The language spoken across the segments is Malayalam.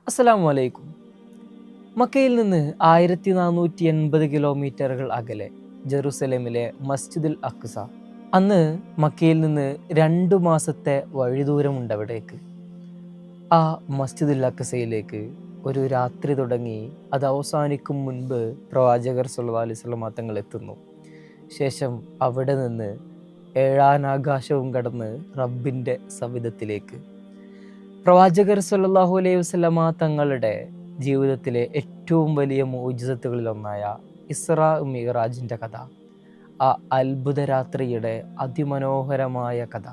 അസ്സലാമു അലൈക്കും. മക്കയിൽ നിന്ന് 1480 കിലോമീറ്ററുകൾ അകലെ ജെറുസലേമിലെ മസ്ജിദുൽ അഖ്സ. അന്ന് മക്കയിൽ നിന്ന് 2 മാസത്തെ വഴിദൂരമുണ്ട് അവിടേക്ക്. ആ മസ്ജിദുൽ അഖ്സയിലേക്ക് ഒരു രാത്രി തുടങ്ങി അത് അവസാനിക്കും മുൻപ് പ്രവാചകർ സല്ലല്ലാഹു അലൈഹി വസല്ലം തങ്ങൾ എത്തുന്നു. ശേഷം അവിടെ നിന്ന് ഏഴാനാകാശവും കടന്ന് റബ്ബിൻ്റെ സവിധത്തിലേക്ക്. പ്രവാചകർ സല്ലല്ലാഹു അലൈഹി വസല്ലമ തങ്ങളുടെ ജീവിതത്തിലെ ഏറ്റവും വലിയ മുഅ്ജിസത്തുകളിലൊന്നായ ഇസ്രാ മിഅ്റാജിൻ്റെ കഥ, ആ അത്ഭുത രാത്രിയുടെ അതിമനോഹരമായ കഥ,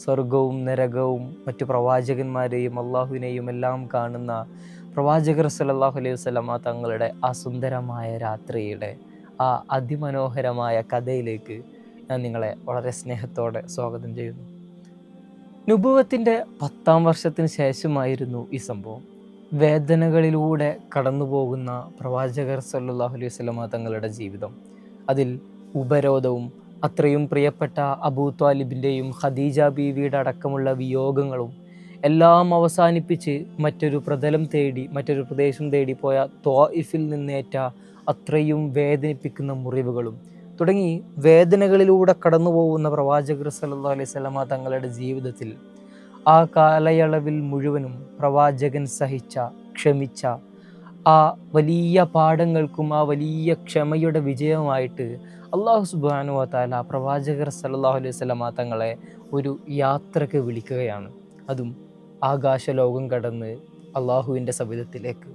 സ്വർഗവും നരകവും മറ്റു പ്രവാചകന്മാരെയും അള്ളാഹുവിനെയും എല്ലാം കാണുന്ന പ്രവാചകർ സല്ലല്ലാഹു അലൈഹി വസല്ലമ തങ്ങളുടെ ആ സുന്ദരമായ രാത്രിയുടെ ആ അതിമനോഹരമായ കഥയിലേക്ക് ഞാൻ നിങ്ങളെ വളരെ സ്നേഹത്തോടെ സ്വാഗതം ചെയ്യുന്നു. നുബുവത്തിൻ്റെ 10-ാം വർഷത്തിന് ശേഷമായിരുന്നു ഈ സംഭവം. വേദനകളിലൂടെ കടന്നു പോകുന്ന പ്രവാചകർ സല്ലല്ലാഹു അലൈഹി വസല്ലമ തങ്ങളുടെ ജീവിതം, അതിൽ ഉപരോധവും അത്രയും പ്രിയപ്പെട്ട അബൂ ത്വാലിബിൻ്റെയും ഖദീജ ബീവിയുടെ അടക്കമുള്ള വിയോഗങ്ങളും എല്ലാം അവസാനിപ്പിച്ച് മറ്റൊരു പ്രദേശം തേടി പോയ ത്വാഇഫിൽ നിന്നേറ്റ അത്രയും വേദനിപ്പിക്കുന്ന മുറിവുകളും തുടങ്ങി വേദനകളിലൂടെ കടന്നു പോകുന്ന പ്രവാചകർ സല്ലല്ലാഹു അലൈഹി വസല്ലമ തങ്ങളുടെ ജീവിതത്തിൽ ആ കാലയളവിൽ മുഴുവനും പ്രവാചകൻ ക്ഷമിച്ച ആ വലിയ പാഠങ്ങൾക്കും ആ വലിയ ക്ഷമയുടെ വിജയമായിട്ട് അല്ലാഹു സുബ്ഹാനഹു വ തആല പ്രവാചകർ സല്ലല്ലാഹു അലൈഹി വസല്ലമ തങ്ങളെ ഒരു യാത്രക്ക് വിളിക്കുകയാണ്. അതും ആകാശലോകം കടന്ന് അള്ളാഹുവിൻ്റെ സവിധത്തിലേക്ക്.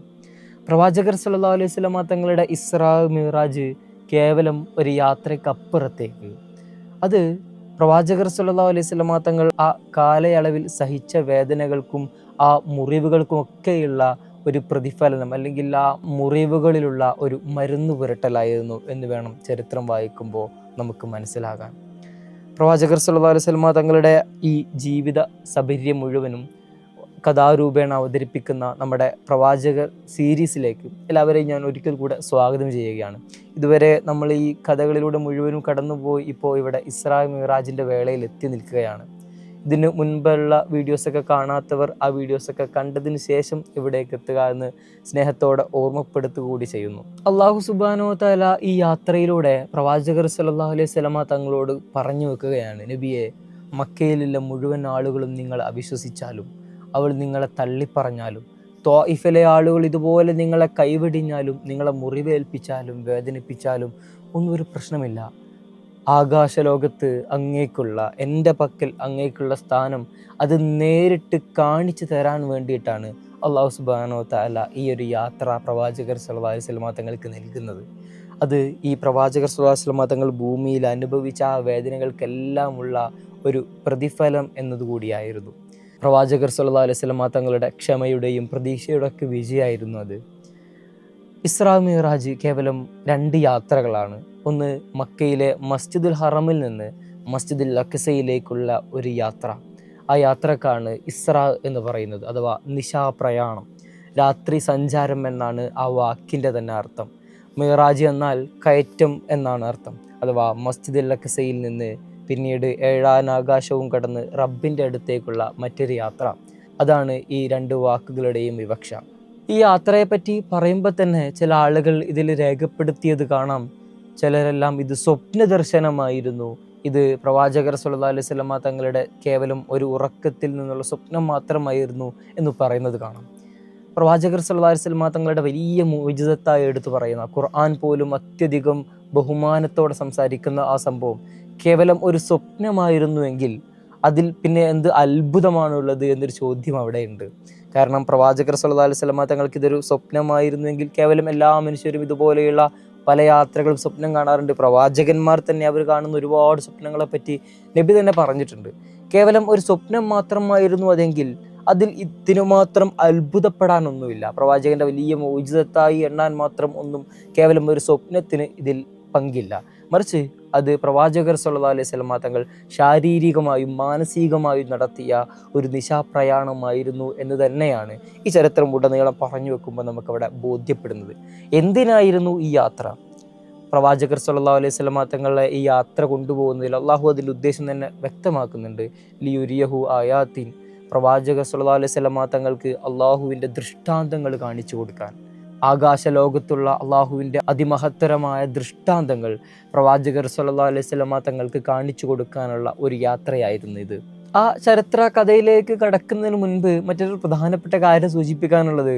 പ്രവാചകർ സല്ലല്ലാഹു അലൈഹി വസല്ലമ തങ്ങളുടെ ഇസ്രാ മിഅ്റാജ് കേവലം ഒരു യാത്രക്കപ്പുറത്തേക്ക്. അത് പ്രവാചകർ സല്ലല്ലാഹു അലൈഹി വസല്ലമ തങ്ങൾ ആ കാലയളവിൽ സഹിച്ച വേദനകൾക്കും ആ മുറിവുകൾക്കും ഒക്കെയുള്ള ഒരു പ്രതിഫലനം, അല്ലെങ്കിൽ ആ മുറിവുകളിലുള്ള ഒരു മരുന്ന് പുരട്ടലായിരുന്നു എന്ന് വേണം ചരിത്രം വായിക്കുമ്പോൾ നമുക്ക് മനസ്സിലാകാൻ. പ്രവാചകർ സല്ലല്ലാഹു അലൈഹി വസല്ലമ തങ്ങളുടെ ഈ ജീവിത സബര്യം മുഴുവനും കഥാരൂപേണ അവതരിപ്പിക്കുന്ന നമ്മുടെ പ്രവാചകർ സീരീസിലേക്ക് എല്ലാവരെയും ഞാൻ ഒരിക്കൽ കൂടെ സ്വാഗതം ചെയ്യുകയാണ്. ഇതുവരെ നമ്മൾ ഈ കഥകളിലൂടെ മുഴുവനും കടന്നുപോയി ഇപ്പോൾ ഇവിടെ ഇസ്രാ മിഅ്റാജിൻ്റെ വേളയിൽ എത്തി നിൽക്കുകയാണ്. ഇതിന് മുൻപുള്ള വീഡിയോസൊക്കെ കാണാത്തവർ ആ വീഡിയോസൊക്കെ കണ്ടതിന് ശേഷം ഇവിടേക്ക് എത്തുക എന്ന് സ്നേഹത്തോടെ ഓർമ്മപ്പെടുത്തുക കൂടി ചെയ്യുന്നു. അല്ലാഹു സുബ്ഹാനഹു വ തആല ഈ യാത്രയിലൂടെ പ്രവാചകർ സല്ലല്ലാഹു അലൈഹി വസല്ലമ തങ്ങളോട് പറഞ്ഞു വെക്കുകയാണ്, നബിയെ, മക്കയിലുള്ള മുഴുവൻ ആളുകളും നിങ്ങൾ അവിശ്വസിച്ചാലും അവൾ നിങ്ങളെ തള്ളിപ്പറഞ്ഞാലും ത്വാഇഫിലെ ആളുകൾ ഇതുപോലെ നിങ്ങളെ കൈവെടിഞ്ഞാലും നിങ്ങളെ മുറിവേൽപ്പിച്ചാലും വേദനിപ്പിച്ചാലും ഒന്നും ഒരു പ്രശ്നമില്ല. ആകാശലോകത്ത് അങ്ങേക്കുള്ള, എൻ്റെ പക്കൽ അങ്ങേക്കുള്ള സ്ഥാനം അത് നേരിട്ട് കാണിച്ചു തരാൻ വേണ്ടിയിട്ടാണ് അല്ലാഹു സുബ്ഹാനഹു വ തആല ഈ ഒരു യാത്ര പ്രവാചകർ സല്ലല്ലാഹു അലൈഹി വസല്ലമ തങ്ങൾക്ക് നൽകുന്നത്. അത് ഈ പ്രവാചകർ സല്ലല്ലാഹു അലൈഹി വസല്ലമ തങ്ങൾ ഭൂമിയിൽ അനുഭവിച്ച ആ വേദനകൾക്കെല്ലാമുള്ള ഒരു പ്രതിഫലം എന്നതുകൂടിയായിരുന്നു. പ്രവാചകർ സല്ലല്ലാഹു അലൈഹി വസല്ലമ തങ്ങളുടെ ക്ഷമയുടെയും പ്രതീക്ഷയുടെ ഒക്കെ വിജയമായിരുന്നു അത്. ഇസ്രാ മിഅ്റാജ് കേവലം 2 യാത്രകളാണ്. ഒന്ന് മക്കയിലെ മസ്ജിദുൽ ഹറമിൽ നിന്ന് മസ്ജിദുൽ അഖ്സയിലേക്കുള്ള ഒരു യാത്ര. ആ യാത്രക്കാണ് ഇസ്രാ എന്ന് പറയുന്നത്, അഥവാ നിശാപ്രയാണം, രാത്രി സഞ്ചാരം എന്നാണ് ആ വാക്കിൻ്റെ തന്നെ അർത്ഥം. മിഅ്റാജ് എന്നാൽ കയറ്റം എന്നാണ് അർത്ഥം. അഥവാ മസ്ജിദുൽ അഖ്സയിൽ നിന്ന് പിന്നീട് ഏഴാനാകാശവും കടന്ന് റബ്ബിൻ്റെ അടുത്തേക്കുള്ള മറ്റൊരു യാത്ര. അതാണ് ഈ 2 വാക്കുകളുടെയും വിവക്ഷ. ഈ യാത്രയെപ്പറ്റി പറയുമ്പോൾ തന്നെ ചില ആളുകൾ ഇതിൽ രേഖപ്പെടുത്തിയത് കാണാം. ചിലരെല്ലാം ഇത് സ്വപ്ന ദർശനമായിരുന്നു, ഇത് പ്രവാചകർ സല്ലല്ലാഹു അലൈഹി വസല്ലമ തങ്ങളുടെ കേവലം ഒരു ഉറക്കത്തിൽ നിന്നുള്ള സ്വപ്നം മാത്രമായിരുന്നു എന്ന് പറയുന്നത് കാണാം. പ്രവാചകർ സല്ലല്ലാഹു അലൈഹി വസല്ലമ തങ്ങളുടെ വലിയ മുഅ്ജിസത്തായി എടുത്തു പറയുന്ന, ഖുർആൻ പോലും അത്യധികം ബഹുമാനത്തോടെ സംസാരിക്കുന്ന ആ സംഭവം കേവലം ഒരു സ്വപ്നമായിരുന്നുവെങ്കിൽ അതിൽ പിന്നെ എന്ത് അത്ഭുതമാണുള്ളത് എന്നൊരു ചോദ്യം അവിടെയുണ്ട്. കാരണം പ്രവാചകർ സല്ലല്ലാഹു അലൈഹി വസല്ലമ തങ്ങൾക്ക് ഇതൊരു സ്വപ്നമായിരുന്നുവെങ്കിൽ കേവലം എല്ലാ മനുഷ്യരും ഇതുപോലെയുള്ള പല യാത്രകളും സ്വപ്നം കാണാറുണ്ട്. പ്രവാചകന്മാർ തന്നെ അവർ കാണുന്ന ഒരുപാട് സ്വപ്നങ്ങളെ പറ്റി നബി തന്നെ പറഞ്ഞിട്ടുണ്ട്. കേവലം ഒരു സ്വപ്നം മാത്രമായിരുന്നു അതെങ്കിൽ അതിൽ ഇതിനു മാത്രം അത്ഭുതപ്പെടാനൊന്നുമില്ല. പ്രവാചകന്റെ വലിയ മുഅ്ജിസത്തായി എണ്ണാൻ മാത്രം ഒന്നും കേവലം ഒരു സ്വപ്നത്തിന് ഇതിൽ പങ്കില്ല. മറിച്ച് അത് പ്രവാചകർ സല്ലല്ലാഹു അലൈഹി വസല്ലമ തങ്ങൾ ശാരീരികമായും മാനസികമായും നടത്തിയ ഒരു നിശാപ്രയാണമായിരുന്നു എന്ന് തന്നെയാണ് ഈ ചരിത്രം ഉടനീളം പറഞ്ഞു വെക്കുമ്പോൾ നമുക്കവിടെ ബോധ്യപ്പെടുന്നത്. എന്തിനായിരുന്നു ഈ യാത്ര? പ്രവാചകർ സല്ലല്ലാഹു അലൈഹി വസല്ലമ തങ്ങളെ ഈ യാത്ര കൊണ്ടുപോകുന്നതിൽ അള്ളാഹു അതിൻ്റെ ഉദ്ദേശം തന്നെ വ്യക്തമാക്കുന്നുണ്ട്. ലിയുരിയഹു ആയാത്തിൻ, പ്രവാചകർ സല്ലല്ലാഹു അലൈഹി വസല്ലമ തങ്ങൾക്ക് അള്ളാഹുവിൻ്റെ ദൃഷ്ടാന്തങ്ങൾ കാണിച്ചു കൊടുക്കാൻ, ആകാശ ലോകത്തുള്ള അള്ളാഹുവിൻ്റെ അതിമഹത്തരമായ ദൃഷ്ടാന്തങ്ങൾ പ്രവാചകർ സല്ലല്ലാഹു അലൈഹി വസല്ലമ തങ്ങൾക്ക് കാണിച്ചു കൊടുക്കാനുള്ള ഒരു യാത്രയായിരുന്നു ഇത്. ആ ചരിത്ര കഥയിലേക്ക് കടക്കുന്നതിന് മുൻപ് മറ്റൊരു പ്രധാനപ്പെട്ട കാര്യം സൂചിപ്പിക്കാനുള്ളത്,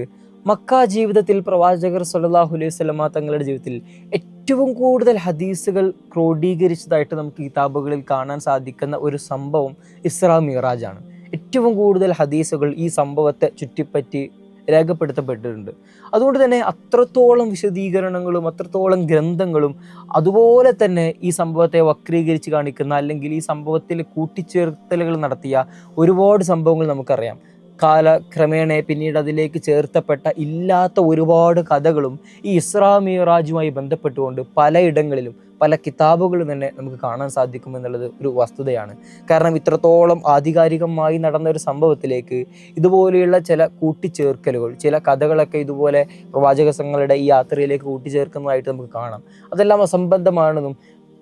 മക്ക ജീവിതത്തിൽ പ്രവാചകർ സല്ലല്ലാഹു അലൈഹി വസല്ലമ തങ്ങളുടെ ജീവിതത്തിൽ ഏറ്റവും കൂടുതൽ ഹദീസുകൾ ക്രോഡീകരിച്ചതായിട്ട് നമുക്ക് കിതാബുകളിൽ കാണാൻ സാധിക്കുന്ന ഒരു സംഭവം ഇസ്രാ മിഅ്റാജാണ്. ഏറ്റവും കൂടുതൽ ഹദീസുകൾ ഈ സംഭവത്തെ ചുറ്റിപ്പറ്റി രേഖപ്പെടുത്തപ്പെട്ടിട്ടുണ്ട്. അതുകൊണ്ട് തന്നെ അത്രത്തോളം വിശദീകരണങ്ങളും അത്രത്തോളം ഗ്രന്ഥങ്ങളും അതുപോലെ തന്നെ ഈ സംഭവത്തെ വക്രീകരിച്ച് കാണിക്കുന്ന, അല്ലെങ്കിൽ ഈ സംഭവത്തിൽ കൂട്ടിച്ചേർത്തലുകൾ നടത്തിയ ഒരുപാട് സംഭവങ്ങൾ നമുക്കറിയാം. കാലക്രമേണ പിന്നീട് അതിലേക്ക് ചേർത്തപ്പെട്ട ഇല്ലാത്ത ഒരുപാട് കഥകളും ഈ ഇസ്രാ മിഅ്റാജുമായി ബന്ധപ്പെട്ടുകൊണ്ട് പലയിടങ്ങളിലും പല കിതാബുകളും തന്നെ നമുക്ക് കാണാൻ സാധിക്കും എന്നുള്ളത് ഒരു വസ്തുതയാണ്. കാരണം ഇത്രത്തോളം ആധികാരികമായി നടന്ന ഒരു സംഭവത്തിലേക്ക് ഇതുപോലെയുള്ള ചില കൂട്ടിച്ചേർക്കലുകൾ, ചില കഥകളൊക്കെ ഇതുപോലെ പ്രവാചകങ്ങളുടെ ഈ യാത്രയിലേക്ക് കൂട്ടിച്ചേർക്കുന്നതായിട്ട് നമുക്ക് കാണാം. അതെല്ലാം അസംബന്ധമാണെന്നും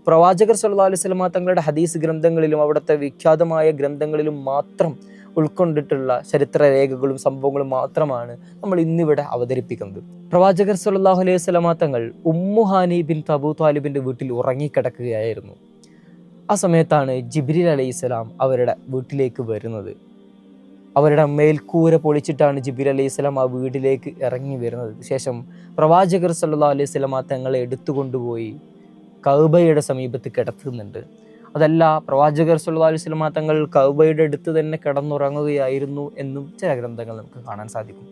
പ്രവാചകർ സല്ലല്ലാഹു അലൈഹി വസല്ലമ തങ്ങളുടെ ഹദീസ് ഗ്രന്ഥങ്ങളിലും അവിടുത്തെ വിഖ്യാതമായ ഗ്രന്ഥങ്ങളിലും മാത്രം ഉൾക്കൊണ്ടിട്ടുള്ള ചരിത്ര രേഖകളും സംഭവങ്ങളും മാത്രമാണ് നമ്മൾ ഇന്നിവിടെ അവതരിപ്പിക്കുന്നത്. പ്രവാചകർ സല്ലല്ലാഹു അലൈഹി വസല്ലമ തങ്ങൾ ഉമ്മു ഹാനി ബിൻത് അബൂ ത്വാലിബിന്റെ വീട്ടിൽ ഉറങ്ങിക്കിടക്കുകയായിരുന്നു. ആ സമയത്താണ് ജിബ്രീൽ അലൈഹിസ്സലാം അവരുടെ വീട്ടിലേക്ക് വരുന്നത്. അവരുടെ മേൽക്കൂര പൊളിച്ചിട്ടാണ് ജിബ്രീൽ അലൈഹിസ്സലാം ആ വീട്ടിലേക്ക് ഇറങ്ങി വരുന്നത്. ശേഷം പ്രവാചകർ സല്ലല്ലാഹു അലൈഹി വസല്ലമ തങ്ങളെ എടുത്തുകൊണ്ടുപോയി കഅബയുടെ സമീപത്ത് കിടത്തുന്നുണ്ട്. അതല്ല, പ്രവാചകർ സല്ലല്ലാഹു അലൈഹി വസല്ലമ തങ്ങൾ കഅബയുടെ അടുത്ത് തന്നെ കിടന്നുറങ്ങുകയായിരുന്നു എന്നും ചില ഗ്രന്ഥങ്ങൾ നമുക്ക് കാണാൻ സാധിക്കും.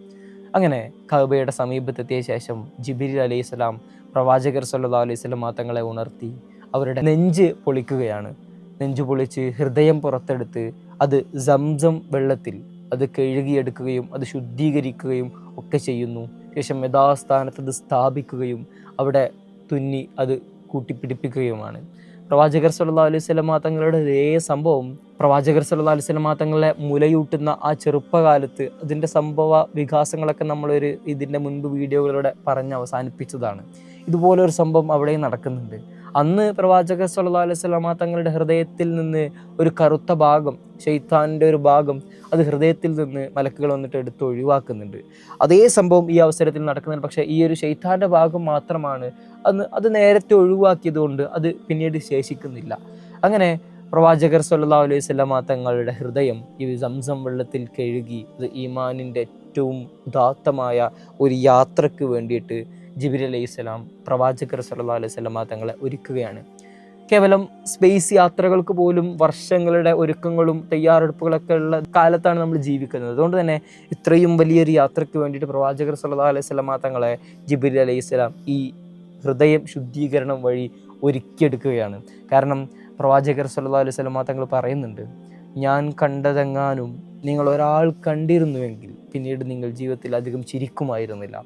അങ്ങനെ കഅബയുടെ സമീപത്തെത്തിയ ശേഷം ജിബ്രീൽ അലൈഹിസ്സലാം പ്രവാചകർ സല്ലല്ലാഹു അലൈഹി വസല്ലമ തങ്ങളെ ഉണർത്തി അവരുടെ നെഞ്ച് പൊളിക്കുകയാണ്. നെഞ്ചു പൊളിച്ച് ഹൃദയം പുറത്തെടുത്ത് അത് സംസം വെള്ളത്തിൽ അത് കഴുകിയെടുക്കുകയും അത് ശുദ്ധീകരിക്കുകയും ഒക്കെ ചെയ്യുന്നു. ശേഷം യഥാസ്ഥാനത്ത് അത് സ്ഥാപിക്കുകയും അവിടെ തുന്നി അത് കൂട്ടിപ്പിടിപ്പിക്കുകയുമാണ്. പ്രവാചകർ സല്ലല്ലാഹു അലൈഹി വസല്ലമ തങ്ങളുടെ ഇതേ സംഭവം പ്രവാചകർ സല്ലല്ലാഹു അലൈഹി വസല്ലമ തങ്ങളെ മുലയൂട്ടുന്ന ആ ചെറുപ്പകാലത്ത് അതിൻ്റെ സംഭവ വികാസങ്ങളൊക്കെ ഇതിൻ്റെ മുൻപ് വീഡിയോകളിലൂടെ പറഞ്ഞ് അവസാനിപ്പിച്ചതാണ്. ഇതുപോലൊരു സംഭവം അവിടെയും നടക്കുന്നുണ്ട്. അന്ന് പ്രവാചകർ സല്ലല്ലാഹു അലൈഹി വസല്ലമ തങ്ങളുടെ ഹൃദയത്തിൽ നിന്ന് ഒരു കറുത്ത ഭാഗം, ശൈത്താനിൻ്റെ ഒരു ഭാഗം, അത് ഹൃദയത്തിൽ നിന്ന് മലക്കുകൾ വന്നിട്ട് എടുത്ത് ഒഴിവാക്കുന്നുണ്ട്. അതേ സംഭവം ഈ അവസരത്തിൽ നടക്കുന്നുണ്ട്. പക്ഷേ ഈ ഒരു ശൈത്താൻ്റെ ഭാഗം മാത്രമാണ് അത് നേരത്തെ ഒഴിവാക്കിയത് കൊണ്ട് അത് പിന്നീട് ശേഷിക്കുന്നില്ല. അങ്ങനെ പ്രവാചകർ സല്ലല്ലാഹു അലൈഹി വസല്ലമ തങ്ങളുടെ ഹൃദയം ഈ സംസം വെള്ളത്തിൽ കഴുകി അത് ഈമാനിൻ്റെ ഏറ്റവും ഉദാത്തമായ ഒരു യാത്രയ്ക്ക് വേണ്ടിയിട്ട് ജിബ്രീൽ അലൈഹിസ്സലാം പ്രവാചകർ സല്ലല്ലാഹു അലൈഹി വസല്ലമ തങ്ങളെ ഒരുക്കുകയാണ്. കേവലം സ്പേസ് യാത്രകൾക്ക് പോലും വർഷങ്ങളുടെ ഒരുക്കങ്ങളും തയ്യാറെടുപ്പുകളൊക്കെ ഉള്ള കാലത്താണ് നമ്മൾ ജീവിക്കുന്നത്. അതുകൊണ്ട് തന്നെ ഇത്രയും വലിയൊരു യാത്രയ്ക്ക് വേണ്ടിയിട്ട് പ്രവാചകർ സല്ലല്ലാഹു അലൈഹി വസല്ലമ തങ്ങളെ ജിബ്രീൽ അലൈഹിസ്സലാം ഈ ഹൃദയം ശുദ്ധീകരണം വഴി ഒരുക്കിയെടുക്കുകയാണ്. കാരണം പ്രവാചകർ സല്ലല്ലാഹു അലൈഹി വസല്ലമ തങ്ങൾ പറയുന്നുണ്ട്, ഞാൻ കണ്ടതെങ്ങാനും നിങ്ങൾ ഒരാൾ കണ്ടിരുന്നുവെങ്കിൽ പിന്നീട് നിങ്ങൾ ജീവിതത്തിൽ അധികം ചിരിക്കുമായിരുന്നില്ല.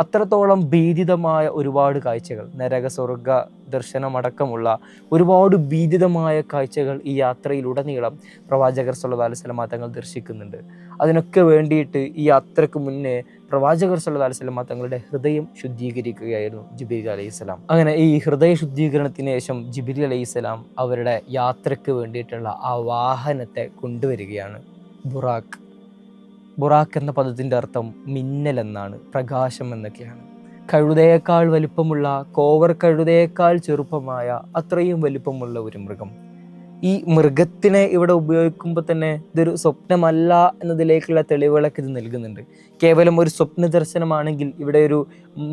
അത്രത്തോളം ഭീതിതമായ ഒരുപാട് കാഴ്ചകൾ, നരക സ്വർഗ ദർശനമടക്കമുള്ള ഒരുപാട് ഭീതിതമായ കാഴ്ചകൾ ഈ യാത്രയിലുടനീളം പ്രവാചകർ സല്ലല്ലാഹു അലൈഹി വസല്ലമ തങ്ങൾ ദർശിക്കുന്നുണ്ട്. അതിനൊക്കെ വേണ്ടിയിട്ട് ഈ യാത്രയ്ക്ക് മുന്നേ പ്രവാചകർ സല്ലല്ലാഹു അലൈഹി വസല്ലമ തങ്ങളുടെ ഹൃദയം ശുദ്ധീകരിക്കുകയായിരുന്നു ജിബ്രീൽ അലൈഹിസ്സലാം. അങ്ങനെ ഈ ഹൃദയ ശുദ്ധീകരണത്തിന് ശേഷം ജിബ്രീൽ അലൈഹിസ്സലാം അവരുടെ യാത്രയ്ക്ക് വേണ്ടിയിട്ടുള്ള ആ വാഹനത്തെ കൊണ്ടുവരികയാണ്. ബുറാഖ് എന്ന പദത്തിൻ്റെ അർത്ഥം മിന്നൽ എന്നാണ്, പ്രകാശം എന്നൊക്കെയാണ്. കഴുതയേക്കാൾ വലിപ്പമുള്ള, കോവർ കഴുതയേക്കാൾ ചെറുപ്പമായ അത്രയും വലിപ്പമുള്ള ഒരു മൃഗം. ഈ മൃഗത്തിനെ ഇവിടെ ഉപയോഗിക്കുമ്പോൾ തന്നെ ഇതൊരു സ്വപ്നമല്ല എന്നതിലേക്കുള്ള തെളിവുകളൊക്കെ ഇത് നൽകുന്നുണ്ട്. കേവലം ഒരു സ്വപ്ന ദർശനമാണെങ്കിൽ ഇവിടെ ഒരു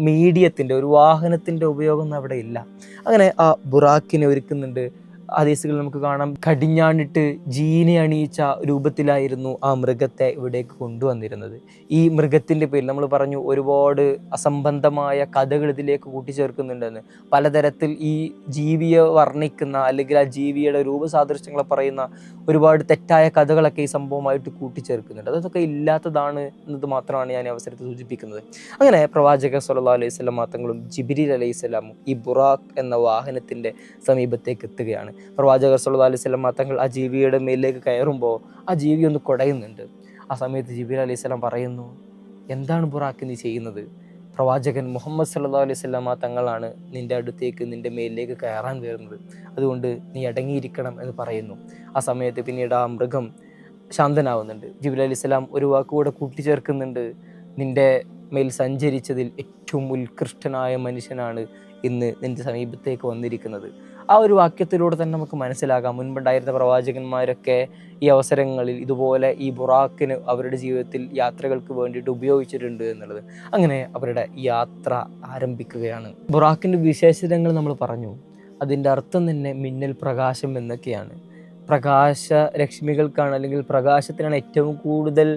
മീഡിയത്തിൻ്റെ, ഒരു വാഹനത്തിൻ്റെ ഉപയോഗം അവിടെ ഇല്ല. അങ്ങനെ ആ ബുറാക്കിനെ ഒരുക്കുന്നുണ്ട്. ഹദീസുകൾ നമുക്ക് കാണാം, കടിഞ്ഞാണിട്ട് ജീനെ അണിയിച്ച രൂപത്തിലായിരുന്നു ആ മൃഗത്തെ ഇവിടേക്ക് കൊണ്ടുവന്നിരുന്നത്. ഈ മൃഗത്തിൻ്റെ പേരിൽ നമ്മൾ പറഞ്ഞു ഒരുപാട് അസംബന്ധമായ കഥകൾ ഇതിലേക്ക് കൂട്ടിച്ചേർക്കുന്നുണ്ടെന്ന്. പലതരത്തിൽ ഈ ജീവിയെ വർണ്ണിക്കുന്ന അല്ലെങ്കിൽ ആ ജീവിയുടെ രൂപസാദൃശ്യങ്ങളെ പറയുന്ന ഒരുപാട് തെറ്റായ കഥകളൊക്കെ ഈ സംഭവമായിട്ട് കൂട്ടിച്ചേർക്കുന്നുണ്ട്. അതൊക്കെ ഇല്ലാത്തതാണ് എന്നത് മാത്രമാണ് ഞാൻ ഈ അവസരത്തിൽ സൂചിപ്പിക്കുന്നത്. അങ്ങനെ പ്രവാചകർ സല്ലല്ലാഹു അലൈഹി വസല്ലമ തങ്ങളും ജിബ്രീൽ അലൈഹിസ്സലാമും ഈ ബുറാഖ് എന്ന വാഹനത്തിൻ്റെ സമീപത്തേക്ക് എത്തുകയാണ്. പ്രവാചകർ സല്ലല്ലാഹു അലൈഹി വസല്ലമ തങ്ങൾ ആ ജീവിയുടെ മേലിലേക്ക് കയറുമ്പോൾ ആ ജീവി ഒന്ന് കുടയുന്നുണ്ട്. ആ സമയത്ത് ജിബ്രീൽ അലൈഹിസ്സലാം പറയുന്നു, എന്താണ് ബുറാഖ് നീ ചെയ്യുന്നത്? പ്രവാചകൻ മുഹമ്മദ് സല്ലല്ലാഹു അലൈഹി വസല്ലമ തങ്ങളാണ് നിൻ്റെ അടുത്തേക്ക്, നിൻ്റെ മേലിലേക്ക് കയറാൻ വരുന്നത്, അതുകൊണ്ട് നീ അടങ്ങിയിരിക്കണം എന്ന് പറയുന്നു. ആ സമയത്ത് പിന്നീട് ആ മൃഗം ശാന്തനാവുന്നുണ്ട്. ജിബ്രീൽ അലൈഹിസ്സലാം ഒരു വാക്കുകൂടെ കൂട്ടിച്ചേർക്കുന്നുണ്ട്, നിന്റെ മേൽ സഞ്ചരിച്ചതിൽ ഏറ്റവും ഉത്കൃഷ്ടനായ മനുഷ്യനാണ് ഇന്ന് നിന്റെ സമീപത്തേക്ക് വന്നിരിക്കുന്നത്. ആ ഒരു വാക്യത്തിലൂടെ തന്നെ നമുക്ക് മനസ്സിലാകാം, മുൻപുണ്ടായിരുന്ന പ്രവാചകന്മാരൊക്കെ ഈ അവസരങ്ങളിൽ ഇതുപോലെ ഈ ബുറാക്കിന് അവരുടെ ജീവിതത്തിൽ യാത്രകൾക്ക് വേണ്ടിയിട്ട് ഉപയോഗിച്ചിട്ടുണ്ട് എന്നുള്ളത്. അങ്ങനെ അവരുടെ യാത്ര ആരംഭിക്കുകയാണ്. ബുറാക്കിൻ്റെ വിശേഷതകൾ നമ്മൾ പറഞ്ഞു. അതിൻ്റെ അർത്ഥം തന്നെ മിന്നൽ പ്രകാശം എന്നൊക്കെയാണ്. പ്രകാശ രശ്മികൾക്കാണ്, അല്ലെങ്കിൽ പ്രകാശത്തിനാണ് ഏറ്റവും കൂടുതൽ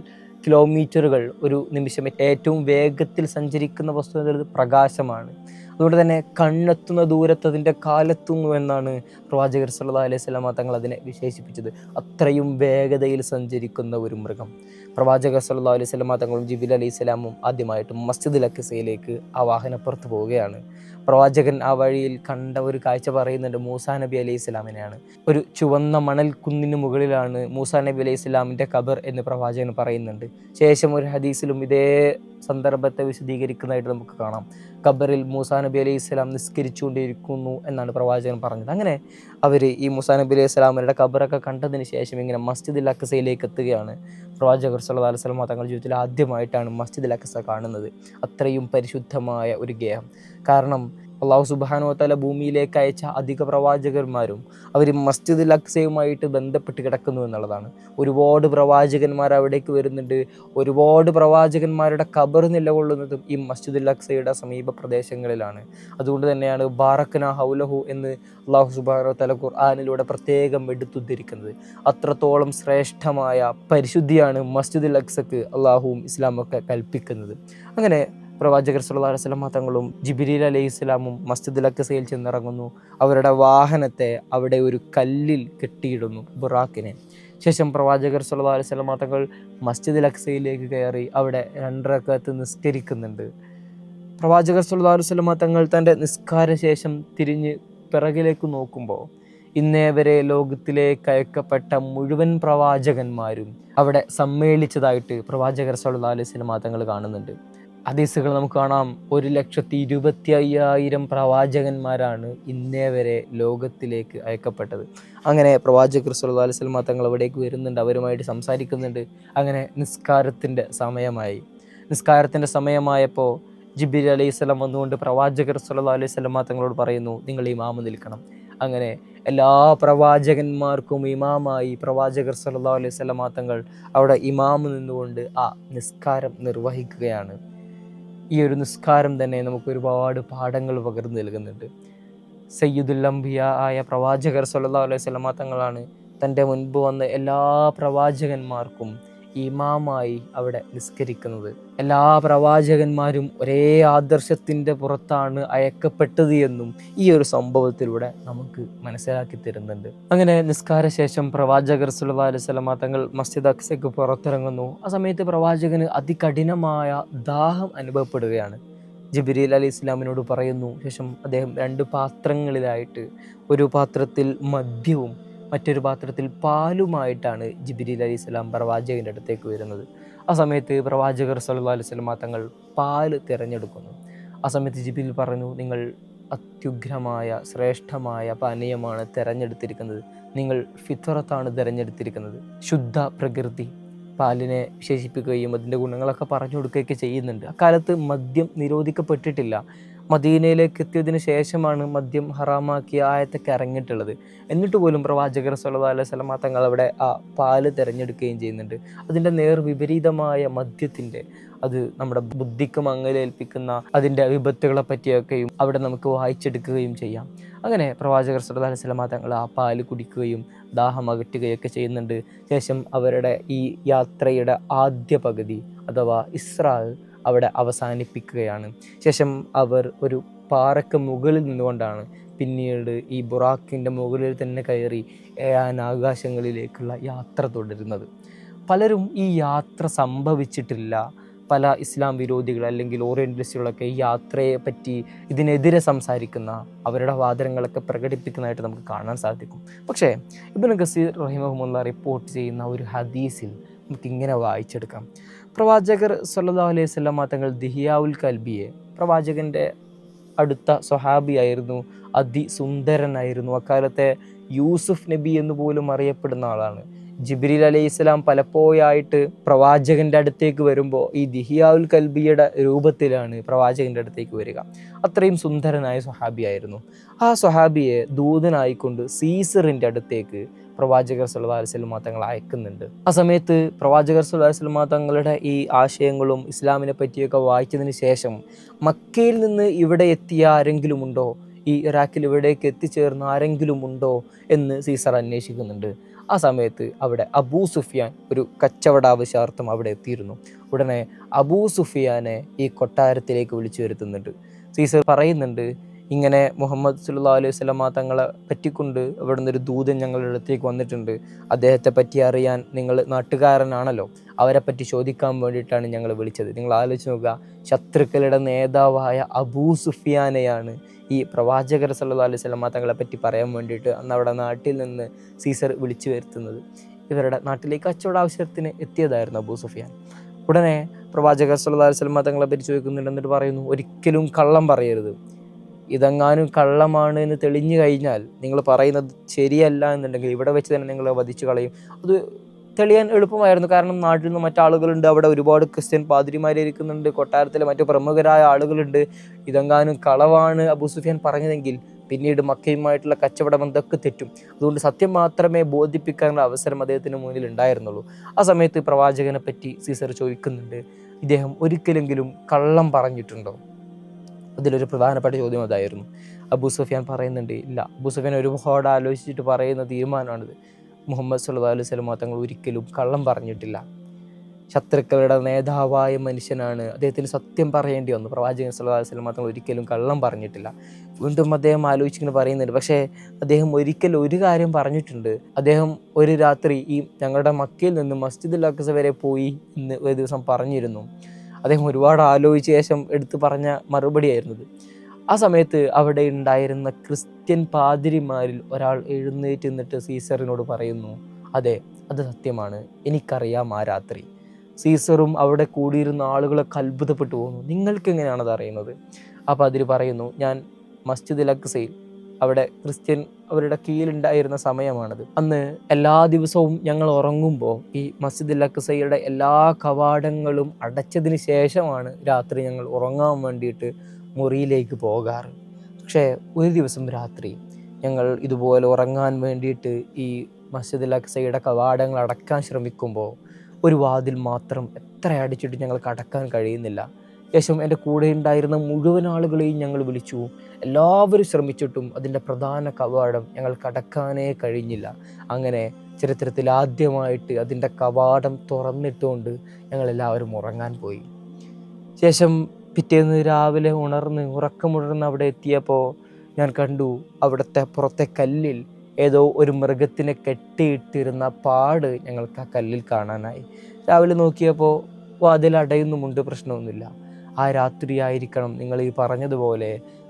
കിലോമീറ്ററുകൾ ഒരു നിമിഷം ഏറ്റവും വേഗത്തിൽ സഞ്ചരിക്കുന്ന വസ്തു എന്നുള്ളത് പ്രകാശമാണ്. അതുകൊണ്ട് തന്നെ കണ്ണെത്തുന്ന ദൂരത്ത് അതിൻ്റെ കാലെത്തുന്നു എന്നാണ് പ്രവാചകർ സല്ലല്ലാഹു അലൈഹി വസല്ലമ തങ്ങൾ അതിനെ വിശേഷിപ്പിച്ചത്. അത്രയും വേഗതയിൽ സഞ്ചരിക്കുന്ന ഒരു മൃഗം. പ്രവാചകർ സല്ലല്ലാഹു അലൈഹി വസല്ലമ തങ്ങളും ജിബ്രീൽ അലൈഹി സ്വലാമും ആദ്യമായിട്ട് മസ്ജിദുൽ അഖ്സയിലേക്ക് ആ വാഹനപ്പുറത്ത് പോവുകയാണ്. പ്രവാചകൻ ആ വഴിയിൽ കണ്ട ഒരു കാഴ്ച പറയുന്നുണ്ട്, മൂസാ നബി അലൈഹി സ്വലാമിനെയാണ്. ഒരു ചുവന്ന മണൽ കുന്നിന് മുകളിലാണ് മൂസാ നബി അലൈഹി സ്വലാമിൻ്റെ ഖബർ എന്ന് പ്രവാചകൻ പറയുന്നുണ്ട്. ശേഷം ഒരു ഹദീസിലും ഇതേ സന്ദർഭത്തെ വിശദീകരിക്കുന്നതായിട്ട് നമുക്ക് കാണാം. ഖബറിൽ മൂസാ നബി അലൈഹി സ്വലാം നിസ്കരിച്ചുകൊണ്ടിരിക്കുന്നു എന്നാണ് പ്രവാചകൻ പറഞ്ഞത്. അങ്ങനെ അവർ ഈ മൂസാ നബി അലൈഹി സ്വലാമിൻ്റെ ഖബറൊക്കെ കണ്ടതിന് ശേഷം ഇങ്ങനെ മസ്ജിദുൽ അഖ്സയിലേക്ക് എത്തുകയാണ്. പ്രവാചകർ സല്ലല്ലാഹു അലൈഹി വസല്ലം തങ്ങളുടെ ജീവിതത്തിൽ ആദ്യമായിട്ടാണ് മസ്ജിദുൽ അഖ്സ കാണുന്നത്. അത്രയും പരിശുദ്ധമായ ഒരു ഗേഹം. കാരണം അള്ളാഹു സുബ്ഹാനഹു വ തആല ഭൂമിയിലേക്ക് അയച്ച അധിക പ്രവാചകന്മാരും അവർ മസ്ജിദുൽ അഖ്സയുമായിട്ട് ബന്ധപ്പെട്ട് കിടക്കുന്നു എന്നുള്ളതാണ്. ഒരുപാട് പ്രവാചകന്മാർ അവിടേക്ക് വരുന്നുണ്ട്. ഒരുപാട് പ്രവാചകന്മാരുടെ ഖബർ നിലകൊള്ളുന്നതും ഈ മസ്ജിദുൽ അഖ്സയുടെ സമീപ പ്രദേശങ്ങളിലാണ്. അതുകൊണ്ട് തന്നെയാണ് ബാറക്നാ ഹൗലഹു എന്ന് അള്ളാഹു സുബ്ഹാനഹു വ തആല ഖുർആനിലൂടെ പ്രത്യേകം എടുത്തുദ്ധരിക്കുന്നത്. അത്രത്തോളം ശ്രേഷ്ഠമായ പരിശുദ്ധിയാണ് മസ്ജിദുൽ അഖ്സക്ക് അള്ളാഹുവും ഇസ്ലാമൊക്കെ കൽപ്പിക്കുന്നത്. അങ്ങനെ പ്രവാചകർ സല്ലല്ലാഹു അലൈഹി വസല്ലം തങ്ങളും ജിബ്രീൽ അലൈഹിസ്സലാമും മസ്ജിദുൽ അഖ്സയിൽ ചെന്നിറങ്ങുന്നു. അവരുടെ വാഹനത്തെ അവിടെ ഒരു കല്ലിൽ കെട്ടിയിടുന്നു, ബുറാക്കിനെ. ശേഷം പ്രവാചകർ സല്ലല്ലാഹു അലൈഹി വസല്ലം തങ്ങൾ മസ്ജിദുൽ അഖ്സയിലേക്ക് കയറി അവിടെ 2 റക്അത്ത് നിസ്കരിക്കുന്നുണ്ട്. പ്രവാചകർ സല്ലല്ലാഹു അലൈഹി വസല്ലം തങ്ങൾ തൻ്റെ നിസ്കാര ശേഷം തിരിഞ്ഞ് പിറകിലേക്ക് നോക്കുമ്പോൾ ഇന്നേ വരെ ലോകത്തിലേക്ക് അയക്കപ്പെട്ട മുഴുവൻ പ്രവാചകന്മാരും അവിടെ സമ്മേളിച്ചതായിട്ട് പ്രവാചകർ സല്ലല്ലാഹു അലൈഹി വസല്ലം തങ്ങൾ കാണുന്നുണ്ട്. ഹദീസുകൾ നമുക്ക് കാണാം, 1,25,000 പ്രവാചകന്മാരാണ് ഇന്നേ വരെ ലോകത്തിലേക്ക് അയക്കപ്പെട്ടത്. അങ്ങനെ പ്രവാചകർ സല്ലല്ലാഹു അലൈഹി വസല്ലം തങ്ങൾ അവിടേക്ക് വരുന്നുണ്ട്, അവരുമായിട്ട് സംസാരിക്കുന്നുണ്ട്. അങ്ങനെ നിസ്കാരത്തിൻ്റെ സമയമായപ്പോൾ ജിബ്രീൽ അലൈഹിസ്സലാം വന്നുകൊണ്ട് പ്രവാചകർ സല്ലല്ലാഹു അലൈഹി വസല്ലം തങ്ങളോട് പറയുന്നു, നിങ്ങൾ ഇമാമ് നിൽക്കണം. അങ്ങനെ എല്ലാ പ്രവാചകന്മാർക്കും ഇമാമായി പ്രവാചകർ സല്ലല്ലാഹു അലൈഹി വസല്ലം തങ്ങൾ അവിടെ ഇമാമ് നിന്നുകൊണ്ട് ആ നിസ്കാരം നിർവഹിക്കുകയാണ്. ഈ ഒരു നിസ്കാരം തന്നെ നമുക്ക് ഒരുപാട് പാഠങ്ങൾ പകർന്നു നൽകുന്നുണ്ട്. സയ്യിദുൽ അംബിയ ആയ പ്രവാചകർ സല്ലല്ലാഹു അലൈഹി വസല്ലം തങ്ങളാണ് തൻ്റെ മുൻപ് വന്ന എല്ലാ പ്രവാചകന്മാർക്കും ഇമാമായി അവിടെ നിസ്കരിക്കുന്നത്. എല്ലാ പ്രവാചകന്മാരും ഒരേ ആദർശത്തിൻ്റെ പുറത്താണ് അയക്കപ്പെട്ടത് എന്നും ഈ ഒരു സംഭവത്തിലൂടെ നമുക്ക് മനസ്സിലാക്കി തരുന്നുണ്ട്. അങ്ങനെ നിസ്കാര ശേഷം പ്രവാചകർ സല്ലല്ലാഹു അലൈഹി വസല്ലം തങ്ങൾ മസ്ജിദ് അഖ്സയ്ക്ക് പുറത്തിറങ്ങുന്നു. ആ സമയത്ത് പ്രവാചകന് അതികഠിനമായ ദാഹം അനുഭവപ്പെടുകയാണ്. ജിബ്രീൽ അലൈഹി ഇസ്ലാമിനോട് പറയുന്നു. ശേഷം അദ്ദേഹം 2 പാത്രങ്ങളിലായിട്ട്, ഒരു പാത്രത്തിൽ മദ്യവും മറ്റൊരു പാത്രത്തിൽ പാലുമായിട്ടാണ് ജിബ്രീൽ അലൈഹി സ്വലാം പ്രവാചകൻ്റെ അടുത്തേക്ക് വരുന്നത്. ആ സമയത്ത് പ്രവാചകർ സല്ലല്ലാഹു അലൈഹി വസല്ലം തങ്ങൾ പാല് തിരഞ്ഞെടുക്കുന്നു. ആ സമയത്ത് ജിബ്രീൽ പറഞ്ഞു, നിങ്ങൾ അത്യുഗ്രമായ ശ്രേഷ്ഠമായ പാനീയമാണ് തിരഞ്ഞെടുത്തിരിക്കുന്നത്. നിങ്ങൾ ഫിത്രത്താണ് തിരഞ്ഞെടുത്തിരിക്കുന്നത്. ശുദ്ധ പ്രകൃതി പാലിനെ വിശേഷിപ്പിക്കുകയും അതിൻ്റെ ഗുണങ്ങളൊക്കെ പറഞ്ഞു കൊടുക്കുകയൊക്കെ ചെയ്യുന്നുണ്ട്. അക്കാലത്ത് മദ്യം നിരോധിക്കപ്പെട്ടിട്ടില്ല. മദീനയിലേക്ക് എത്തിയതിന് ശേഷമാണ് മദ്യം ഹറാമാക്കിയ ആയത്തൊക്കെ ഇറങ്ങിയിട്ടുള്ളത്. എന്നിട്ട് പോലും പ്രവാചകർ സല്ലല്ലാഹു അലൈഹി വസല്ലം തങ്ങൾ അവിടെ ആ പാല് തിരഞ്ഞെടുക്കുകയും ചെയ്യുന്നുണ്ട്. അതിൻ്റെ വിപരീതമായ മദ്യത്തിൻ്റെ, അത് നമ്മുടെ ബുദ്ധിക്ക് മങ്ങലേൽപ്പിക്കുന്ന അതിൻ്റെ വിപത്തുകളെ പറ്റിയൊക്കെയും അവിടെ നമുക്ക് വായിച്ചെടുക്കുകയും ചെയ്യാം. അങ്ങനെ പ്രവാചകർ സല്ലല്ലാഹു അലൈഹി വസല്ലം തങ്ങൾ ആ പാല് കുടിക്കുകയും ദാഹം അകറ്റുകയൊക്കെ ചെയ്യുന്നുണ്ട്. ശേഷം അവരുടെ ഈ യാത്രയുടെ ആദ്യ പകുതി അഥവാ ഇസ്രാ അവിടെ അവസാനിപ്പിക്കുകയാണ്. ശേഷം അവർ ഒരു പാറയ്ക്ക് മുകളിൽ നിന്നുകൊണ്ടാണ് പിന്നീട് ഈ ബുറാക്കിൻ്റെ മുകളിൽ തന്നെ കയറി ആകാശങ്ങളിലേക്കുള്ള യാത്ര തുടരുന്നത്. പലരും ഈ യാത്ര സംഭവിച്ചിട്ടില്ല. പല ഇസ്ലാം വിരോധികൾ അല്ലെങ്കിൽ ഓറിയൻ്റലിസ്റ്റുകളൊക്കെ ഈ യാത്രയെ പറ്റി ഇതിനെതിരെ സംസാരിക്കുന്ന, അവരുടെ വാദങ്ങളൊക്കെ പ്രകടിപ്പിക്കുന്നതായിട്ട് നമുക്ക് കാണാൻ സാധിക്കും. പക്ഷേ ഇബ്നു കസീർ റഹിമഹുല്ലാഹ് റിപ്പോർട്ട് ചെയ്യുന്ന ഒരു ഹദീസിൽ നമുക്കിങ്ങനെ വായിച്ചെടുക്കാം. പ്രവാചകർ സല്ലല്ലാഹു അലൈഹി വസല്ലം തങ്ങൾ ദിഹിയാഉൽ കൽബിയെ, പ്രവാചകൻ്റെ അടുത്ത സ്വഹാബിയായിരുന്നു, അതിസുന്ദരനായിരുന്നു. അക്കാലത്തെ യൂസുഫ് നബി എന്ന് പോലും അറിയപ്പെടുന്ന ആളാണ്. ജിബ്രീൽ അലൈഹിസ്സലാം പലപ്പോഴായിട്ട് പ്രവാചകൻ്റെ അടുത്തേക്ക് വരുമ്പോൾ ഈ ദിഹിയാവുൽ കൽബിയുടെ രൂപത്തിലാണ് പ്രവാചകൻ്റെ അടുത്തേക്ക് വരിക. അത്രയും സുന്ദരനായ സ്വഹാബിയായിരുന്നു. ആ സ്വഹാബിയെ ദൂതനായിക്കൊണ്ട് സീസറിൻ്റെ അടുത്തേക്ക് പ്രവാചകർ സല്ലല്ലാഹു അലൈഹി വസല്ലം തങ്ങൾ അയക്കുന്നുണ്ട്. ആ സമയത്ത് പ്രവാചകർ സല്ലല്ലാഹു അലൈഹി വസല്ലം തങ്ങളുടെ ഈ ആശയങ്ങളും ഇസ്ലാമിനെ പറ്റിയൊക്കെ വായിച്ചതിന് ശേഷം മക്കയിൽ നിന്ന് ഇവിടെ എത്തിയ ആരെങ്കിലും ഉണ്ടോ, ഈ ഇറാഖിൽ ഇവിടേക്ക് എത്തിച്ചേർന്ന ആരെങ്കിലും ഉണ്ടോ എന്ന് സീസർ അന്വേഷിക്കുന്നുണ്ട്. ആ സമയത്ത് അവിടെ അബൂ സുഫിയാൻ ഒരു കച്ചവട ആവശ്യാർത്ഥം അവിടെ എത്തിയിരുന്നു. ഉടനെ അബൂ സുഫിയാനെ ഈ കൊട്ടാരത്തിലേക്ക് വിളിച്ചു വരുത്തുന്നുണ്ട്. സീസർ പറയുന്നുണ്ട്, ഇങ്ങനെ മുഹമ്മദ് സല്ലല്ലാഹു അലൈഹി വസല്ലം തങ്ങളെ പറ്റിക്കൊണ്ട് അവിടെ നിന്നൊരു ദൂതൻ ഞങ്ങളുടെ അടുത്തേക്ക് വന്നിട്ടുണ്ട്. അദ്ദേഹത്തെ പറ്റി അറിയാൻ നിങ്ങൾ നാട്ടുകാരനാണല്ലോ, അവരെ പറ്റി ചോദിക്കാൻ വേണ്ടിയിട്ടാണ് ഞങ്ങൾ വിളിച്ചത്. നിങ്ങൾ ആലോചിച്ച് നോക്കുക, ശത്രുക്കളുടെ നേതാവായ അബൂ സുഫിയാനെയാണ് ഈ പ്രവാചകർ സല്ലല്ലാഹു അലൈഹി വസല്ലം തങ്ങളെ പറ്റി പറയാൻ വേണ്ടിയിട്ട് അന്ന് അവിടെ നാട്ടിൽ നിന്ന് സീസർ വിളിച്ചു വരുത്തുന്നത്. ഇവരുടെ നാട്ടിലേക്ക് കച്ചവട ആവശ്യത്തിന് എത്തിയതായിരുന്നു അബൂ സുഫിയാൻ. ഉടനെ പ്രവാചകർ സല്ലല്ലാഹു അലൈഹി വസല്ലം തങ്ങളെ പറ്റി ചോദിക്കുന്നുണ്ട്. എന്നിട്ട് പറയുന്നു, ഒരിക്കലും കള്ളം പറയരുത്. ഇതെങ്ങാനും കള്ളമാണ് എന്ന് തെളിഞ്ഞു കഴിഞ്ഞാൽ, നിങ്ങൾ പറയുന്നത് ശരിയല്ല എന്നുണ്ടെങ്കിൽ ഇവിടെ വെച്ച് തന്നെ നിങ്ങൾ വധിച്ചു കളയും. അത് തെളിയാൻ എളുപ്പമായിരുന്നു. കാരണം നാട്ടിൽ നിന്ന് മറ്റാളുകളുണ്ട്, അവിടെ ഒരുപാട് ക്രിസ്ത്യൻ പാതിരിമാരിയ്ക്കുന്നുണ്ട്, കൊട്ടാരത്തിലെ മറ്റു പ്രമുഖരായ ആളുകളുണ്ട്. ഇതെങ്ങാനും കളവാണ് അബൂ സുഫിയാൻ പറഞ്ഞതെങ്കിൽ പിന്നീട് മക്കയുമായിട്ടുള്ള കച്ചവട ബന്ധമൊക്കെ തെറ്റും. അതുകൊണ്ട് സത്യം മാത്രമേ ബോധിപ്പിക്കാനുള്ള അവസരം അദ്ദേഹത്തിന് മുന്നിൽ ഉണ്ടായിരുന്നുള്ളൂ. ആ സമയത്ത് പ്രവാചകനെ പറ്റി സീസർ ചോദിക്കുന്നുണ്ട്, ഇദ്ദേഹം ഒരിക്കലെങ്കിലും കള്ളം പറഞ്ഞിട്ടുണ്ടോ? അതിലൊരു പ്രധാനപ്പെട്ട ചോദ്യം അതായിരുന്നു. അബൂ സുഫിയാൻ പറയുന്നുണ്ട്, ഇല്ല. അബൂ സുഫിയാൻ ഒരുപാട് ആലോചിച്ചിട്ട് പറയുന്ന തീരുമാനമാണിത്. മുഹമ്മദ് സല്ലല്ലാഹു അലൈഹി വസല്ലം തങ്ങൾ ഒരിക്കലും കള്ളം പറഞ്ഞിട്ടില്ല. ശത്രുക്കളുടെ നേതാവായ മനുഷ്യനാണ്, അദ്ദേഹത്തിന് സത്യം പറയേണ്ടി വന്നു. പ്രവാചകൻ സല്ലല്ലാഹു അലൈഹി വസല്ലം തങ്ങൾ ഒരിക്കലും കള്ളം പറഞ്ഞിട്ടില്ല. വീണ്ടും അദ്ദേഹം ആലോചിച്ചിങ്ങനെ പറയുന്നുണ്ട്, പക്ഷേ അദ്ദേഹം ഒരിക്കൽ ഒരു കാര്യം പറഞ്ഞിട്ടുണ്ട്. അദ്ദേഹം ഒരു രാത്രി ഈ ഞങ്ങളുടെ മക്കയിൽ നിന്ന് മസ്ജിദുൽ അഖ്സ വരെ പോയി എന്ന് ഒരു ദിവസം പറഞ്ഞിരുന്നു. അദ്ദേഹം ഒരുപാട് ആലോചിച്ച ശേഷം എടുത്തു പറഞ്ഞ മറുപടിയായിരുന്നത്. ആ സമയത്ത് അവിടെ ഉണ്ടായിരുന്ന ക്രിസ്ത്യൻ പാതിരിമാരിൽ ഒരാൾ എഴുന്നേറ്റ് നിന്നിട്ട് സീസറിനോട് പറയുന്നു, അതെ, അത് സത്യമാണ്, എനിക്കറിയാം ആ രാത്രി. സീസറും അവിടെ കൂടിയിരുന്ന ആളുകളൊക്കെ അത്ഭുതപ്പെട്ടു പോകുന്നു, നിങ്ങൾക്ക് എങ്ങനെയാണത് അറിയുന്നത്? ആ പാതിരി പറയുന്നു, ഞാൻ മസ്ജിദുൽ അഖ്സയിൽ അവിടെ ക്രിസ്ത്യൻ അവരുടെ കീഴിലുണ്ടായിരുന്ന സമയമാണത്. അന്ന് എല്ലാ ദിവസവും ഞങ്ങൾ ഉറങ്ങുമ്പോൾ ഈ മസ്ജിദുൽ അഖ്സയുടെ എല്ലാ കവാടങ്ങളും അടച്ചതിന് ശേഷമാണ് രാത്രി ഞങ്ങൾ ഉറങ്ങാൻ വേണ്ടിയിട്ട് മുറിയിലേക്ക് പോകാറ്. പക്ഷേ ഒരു ദിവസം രാത്രി ഞങ്ങൾ ഇതുപോലെ ഉറങ്ങാൻ വേണ്ടിയിട്ട് ഈ മസ്ജിദുൽ അഖ്സയുടെ കവാടങ്ങൾ അടക്കാൻ ശ്രമിക്കുമ്പോൾ ഒരു വാതിൽ മാത്രം എത്ര അടിച്ചിട്ട് ഞങ്ങൾക്ക് അടക്കാൻ കഴിയുന്നില്ല. ശേഷം എൻ്റെ കൂടെ ഉണ്ടായിരുന്ന മുഴുവൻ ആളുകളെയും ഞങ്ങൾ വിളിച്ചു. എല്ലാവരും ശ്രമിച്ചിട്ടും അതിൻ്റെ പ്രധാന കവാടം ഞങ്ങൾക്ക് അടക്കാനേ കഴിഞ്ഞില്ല. അങ്ങനെ ചരിത്രത്തിൽ ആദ്യമായിട്ട് അതിൻ്റെ കവാടം തുറന്നിട്ടുകൊണ്ട് ഞങ്ങളെല്ലാവരും ഉറങ്ങാൻ പോയി. ശേഷം പിറ്റേന്ന് രാവിലെ ഉറക്കമുണർന്ന് അവിടെ എത്തിയപ്പോൾ ഞാൻ കണ്ടു, അവിടുത്തെ പുറത്തെ കല്ലിൽ ഏതോ ഒരു മൃഗത്തിനെ കെട്ടിയിട്ടിരുന്ന പാട് ഞങ്ങൾക്ക് ആ കല്ലിൽ കാണാനായി. രാവിലെ നോക്കിയപ്പോൾ വാതിൽ അടയുന്നുമുണ്ട്, പ്രശ്നമൊന്നുമില്ല. ആ രാത്രിയായിരിക്കണം നിങ്ങൾ ഈ പറഞ്ഞതുപോലെ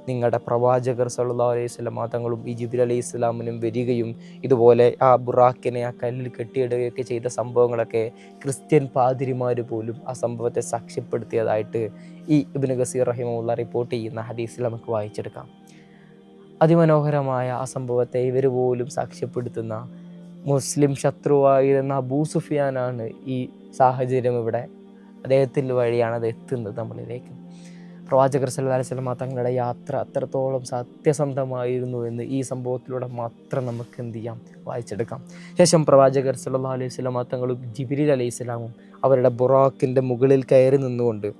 നിങ്ങളുടെ പ്രവാചകർ സല്ലല്ലാഹു അലൈഹി വസല്ലം തങ്ങളും ഈ ജിബ്രീൽ അലൈഹി ഇസ്ലാമിനും വരികയും ഇതുപോലെ ആ ബുറാക്കിനെ ആ കല്ലിൽ കെട്ടിയിടുകയൊക്കെ ചെയ്ത സംഭവങ്ങളൊക്കെ ക്രിസ്ത്യൻ പാതിരിമാർ പോലും ആ സംഭവത്തെ സാക്ഷ്യപ്പെടുത്തിയതായിട്ട് ഈ ഇബ്നു കസീർ റഹിമഹുല്ലാഹ് റിപ്പോർട്ട് ചെയ്യുന്ന ഹദീസിൽ നമുക്ക് വായിച്ചെടുക്കാം. അതിമനോഹരമായ ആ സംഭവത്തെ ഇവർ പോലും സാക്ഷ്യപ്പെടുത്തുന്ന മുസ്ലിം ശത്രുവായിരുന്ന അബൂ സുഫിയാനാണ് ഈ സാഹചര്യം ഇവിടെ അദ്ദേഹത്തിൻ്റെ വഴിയാണ് അത് എത്തുന്നത് നമ്മളിലേക്ക്. പ്രവാചകർ സല്ലല്ലാഹു അലൈഹി വസല്ലം തങ്ങളുടെ യാത്ര അത്രത്തോളം സത്യസന്ധമായിരുന്നു എന്ന് ഈ സംഭവത്തിലൂടെ മാത്രം നമുക്ക് എന്ത് ചെയ്യാം, വായിച്ചെടുക്കാം. ശേഷം പ്രവാചകർ സല്ലല്ലാഹു അലൈഹി വസല്ലം തങ്ങളും ജിബ്രീൽ അലൈഹി സ്വലാമും അവരുടെ ബുറാക്കിൻ്റെ മുകളിൽ കയറി നിന്നുകൊണ്ട്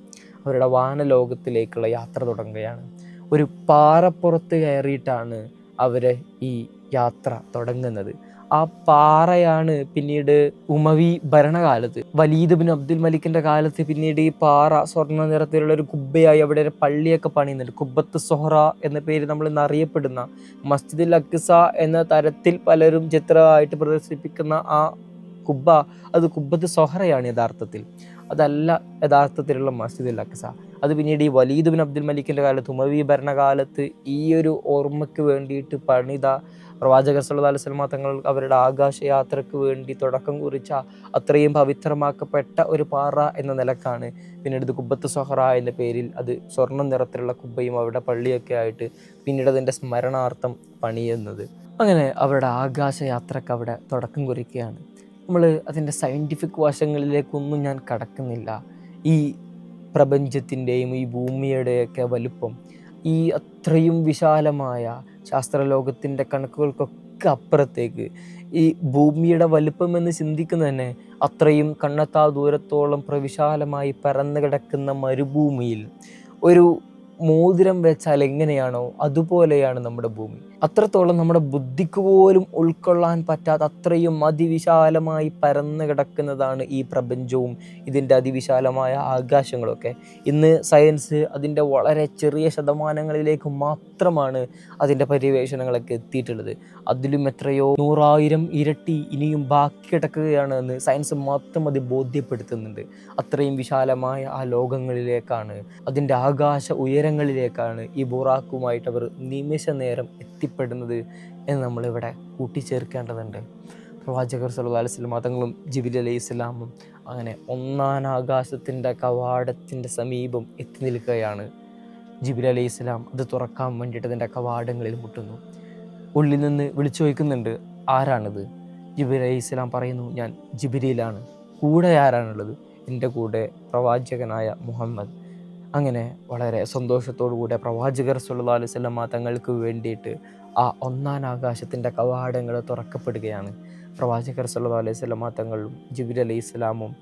അവരുടെ വാനലോകത്തിലേക്കുള്ള യാത്ര തുടങ്ങുകയാണ്. ഒരു പാറപ്പുറത്ത് കയറിയിട്ടാണ് അവർ ഈ യാത്ര തുടങ്ങുന്നത്. ആ പാറയാണ് പിന്നീട് ഉമവി ഭരണകാലത്ത് വലീദ് ബിൻ അബ്ദുൽ മലിക്കിൻ്റെ കാലത്ത് പിന്നീട് ഈ പാറ സ്വർണ്ണ നിറത്തിലുള്ള ഒരു കുബ്ബയായി അവിടെ ഒരു പള്ളിയൊക്കെ പണിയുന്നുണ്ട്. കുബ്ബത്ത് സൊഹ്റ എന്ന പേര് നമ്മൾ ഇന്ന് അറിയപ്പെടുന്ന മസ്ജിദുൽ അഖ്സ എന്ന തരത്തിൽ പലരും ചിത്രമായിട്ട് പ്രദർശിപ്പിക്കുന്ന ആ കുബ്ബ, അത് കുബ്ബത്ത് സൊഹ്റയാണ് യഥാർത്ഥത്തിൽ. അതല്ല യഥാർത്ഥത്തിലുള്ള മസ്ജിദുൽ അഖ്സ. അത് പിന്നീട് ഈ വലീദ് ബിൻ അബ്ദുൽ മലിക്കിൻ്റെ കാലത്ത് ഉമവി ഭരണകാലത്ത് ഈ ഒരു ഓർമ്മയ്ക്ക് വേണ്ടിയിട്ട് പണിത പ്രവാചകർ സല്ലല്ലാഹു അലൈഹി വസല്ലം തങ്ങൾ അവരുടെ ആകാശയാത്രയ്ക്ക് വേണ്ടി തുടക്കം കുറിച്ച അത്രയും പവിത്രമാക്കപ്പെട്ട ഒരു പാറ എന്ന നിലക്കാണ് പിന്നീട് ഇത് കുബ്ബത്ത് സൊഹ്റ എന്ന പേരിൽ അത് സ്വർണ്ണ നിറത്തിലുള്ള കുബ്ബയും അവിടെ പള്ളിയൊക്കെ ആയിട്ട് പിന്നീട് അതിൻ്റെ സ്മരണാർത്ഥം പണിയുന്നത്. അങ്ങനെ അവരുടെ ആകാശയാത്രയ്ക്ക് അവിടെ തുടക്കം കുറിക്കുകയാണ്. നമ്മൾ അതിൻ്റെ സയൻറ്റിഫിക് വശങ്ങളിലേക്കൊന്നും ഞാൻ കടക്കുന്നില്ല. ഈ പ്രപഞ്ചത്തിൻ്റെയും ഈ ഭൂമിയുടെയൊക്കെ വലുപ്പം, ഈ അത്രയും വിശാലമായ ശാസ്ത്രലോകത്തിൻ്റെ കണക്കുകൾക്കൊക്കെ അപ്പുറത്തേക്ക് ഈ ഭൂമിയുടെ വലുപ്പം എന്ന് ചിന്തിക്കുന്നത് തന്നെ അത്രയും കണ്ണെത്താ ദൂരത്തോളം പ്രവിശാലമായി പരന്നു കിടക്കുന്ന മരുഭൂമിയിൽ ഒരു മോതിരം വെച്ചാൽ എങ്ങനെയാണോ അതുപോലെയാണ് നമ്മുടെ ഭൂമി. അത്രത്തോളം നമ്മുടെ ബുദ്ധിക്ക് പോലും ഉൾക്കൊള്ളാൻ പറ്റാത്ത അത്രയും അതിവിശാലമായി പരന്നു കിടക്കുന്നതാണ് ഈ പ്രപഞ്ചവും ഇതിൻ്റെ അതിവിശാലമായ ആകാശങ്ങളൊക്കെ. ഇന്ന് സയൻസ് അതിൻ്റെ വളരെ ചെറിയ ശതമാനങ്ങളിലേക്ക് മാത്രമാണ് അതിൻ്റെ പര്യവേഷണങ്ങളൊക്കെ എത്തിയിട്ടുള്ളത്. അതിലും എത്രയോ 100,000 ഇരട്ടി ഇനിയും ബാക്കി കിടക്കുകയാണ് എന്ന് സയൻസ് മാത്രം അത് ബോധ്യപ്പെടുത്തുന്നുണ്ട്. അത്രയും വിശാലമായ ആ ലോകങ്ങളിലേക്കാണ്, അതിൻ്റെ ആകാശ ഉയരങ്ങളിലേക്കാണ് ഈ ബുറാക്കുമായിട്ട് അവർ നിമിഷ നേരം എത്തിപ്പെടുന്നത് എന്ന് നമ്മളിവിടെ കൂട്ടിച്ചേർക്കേണ്ടതുണ്ട്. പ്രവാചകർ സല്ലല്ലാഹു അലൈഹി വസല്ലം തങ്ങളും ജിബ്രീൽ അലൈഹിസ്സലാമും അങ്ങനെ ഒന്നാം ആകാശത്തിൻ്റെ കവാടത്തിൻ്റെ സമീപം എത്തി നിൽക്കുകയാണ്. ജിബ്രീൽ അലൈഹിസ്സലാം അത് തുറക്കാൻ വേണ്ടിയിട്ട് അതിൻ്റെ കവാടങ്ങളിൽ മുട്ടുന്നു. ഉള്ളിൽ നിന്ന് വിളിച്ചു ചോദിക്കുന്നുണ്ട്, ആരാണിത്? ജിബ്രീൽ അലൈഹിസ്സലാം പറയുന്നു, ഞാൻ ജിബ്രീലാണ്. കൂടെ ആരാണുള്ളത്? എൻ്റെ കൂടെ പ്രവാചകനായ മുഹമ്മദ്. അങ്ങനെ വളരെ സന്തോഷത്തോടു കൂടെ പ്രവാചകർ സല്ലല്ലാഹു അലൈഹി വസല്ലം തങ്ങൾക്ക് വേണ്ടിയിട്ട് ആ ഒന്നാം ആകാശത്തിൻ്റെ കവാടങ്ങൾ തുറക്കപ്പെടുകയാണ്. പ്രവാചകർ സല്ലല്ലാഹു അലൈഹി വസല്ലം തങ്ങളും ജിബ്രീൽ അലൈഹിസ്സലാമും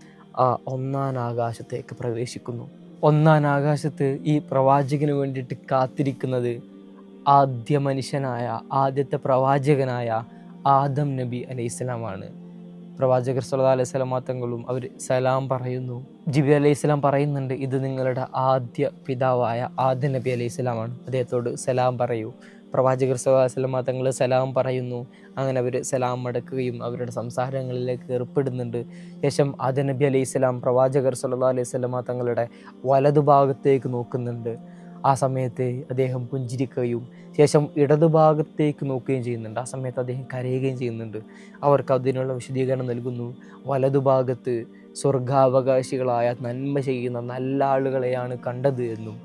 ആ ഒന്നാം ആകാശത്തേക്ക് പ്രവേശിക്കുന്നു. ഒന്നാം ആകാശത്ത് ഈ പ്രവാചകന് വേണ്ടിയിട്ട് കാത്തിരിക്കുന്നത് ആദ്യ മനുഷ്യനായ, ആദ്യത്തെ പ്രവാചകനായ ആദം നബി അലൈഹിസ്സലാമാണ്. പ്രവാചകർ സല്ലല്ലാഹു അലൈഹി വസല്ലം തങ്ങളും അവർ സലാം പറയുന്നു. ജിബ്രീൽ അലൈഹിസ്സലാം പറയുന്നുണ്ട്, ഇത് നിങ്ങളുടെ ആദ്യ പിതാവായ ആദം നബി അലൈഹിസ്സലാമാണ്, അദ്ദേഹത്തോട് സലാം പറയൂ. പ്രവാചകർ സല്ലല്ലാഹു അലൈഹി വസല്ലം തങ്ങൾ സലാം പറയുന്നു. അങ്ങനെ അവർ സലാം മടക്കുകയും അവരുടെ സംസാരങ്ങളിലേക്ക് ഏർപ്പെടുന്നുണ്ട്. ശേഷം ആദം നബി അലൈഹിസ്സലാം പ്രവാചകർ സല്ലല്ലാഹു അലൈഹി വസല്ലം തങ്ങളുടെ വലതുഭാഗത്തേക്ക് നോക്കുന്നുണ്ട്. ആ സമയത്ത് അദ്ദേഹം പുഞ്ചിരിക്കുകയും ശേഷം ഇടതുഭാഗത്തേക്ക് നോക്കുകയും ചെയ്യുന്നുണ്ട്. ആ സമയത്ത് അദ്ദേഹം കരയുകയും ചെയ്യുന്നുണ്ട്. അവർക്ക് അതിനുള്ള വിശദീകരണം നൽകുന്നു. വലതുഭാഗത്ത് സ്വർഗാവകാശികളായ നന്മ ചെയ്യുന്ന നല്ല ആളുകളെയാണ് കണ്ടത് എന്നും,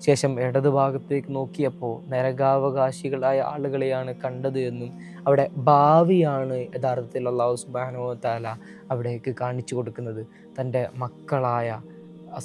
ശേഷം ഇടതുഭാഗത്തേക്ക് നോക്കിയപ്പോൾ നരകാവകാശികളായ ആളുകളെയാണ് കണ്ടത് എന്നും, അവിടെ ഭാവിയാണ് യഥാർത്ഥത്തിൽ അല്ലാഹു സുബ്ഹാനഹു വ തആല അവിടേക്ക് കാണിച്ചു കൊടുക്കുന്നത്. തൻ്റെ മക്കളായ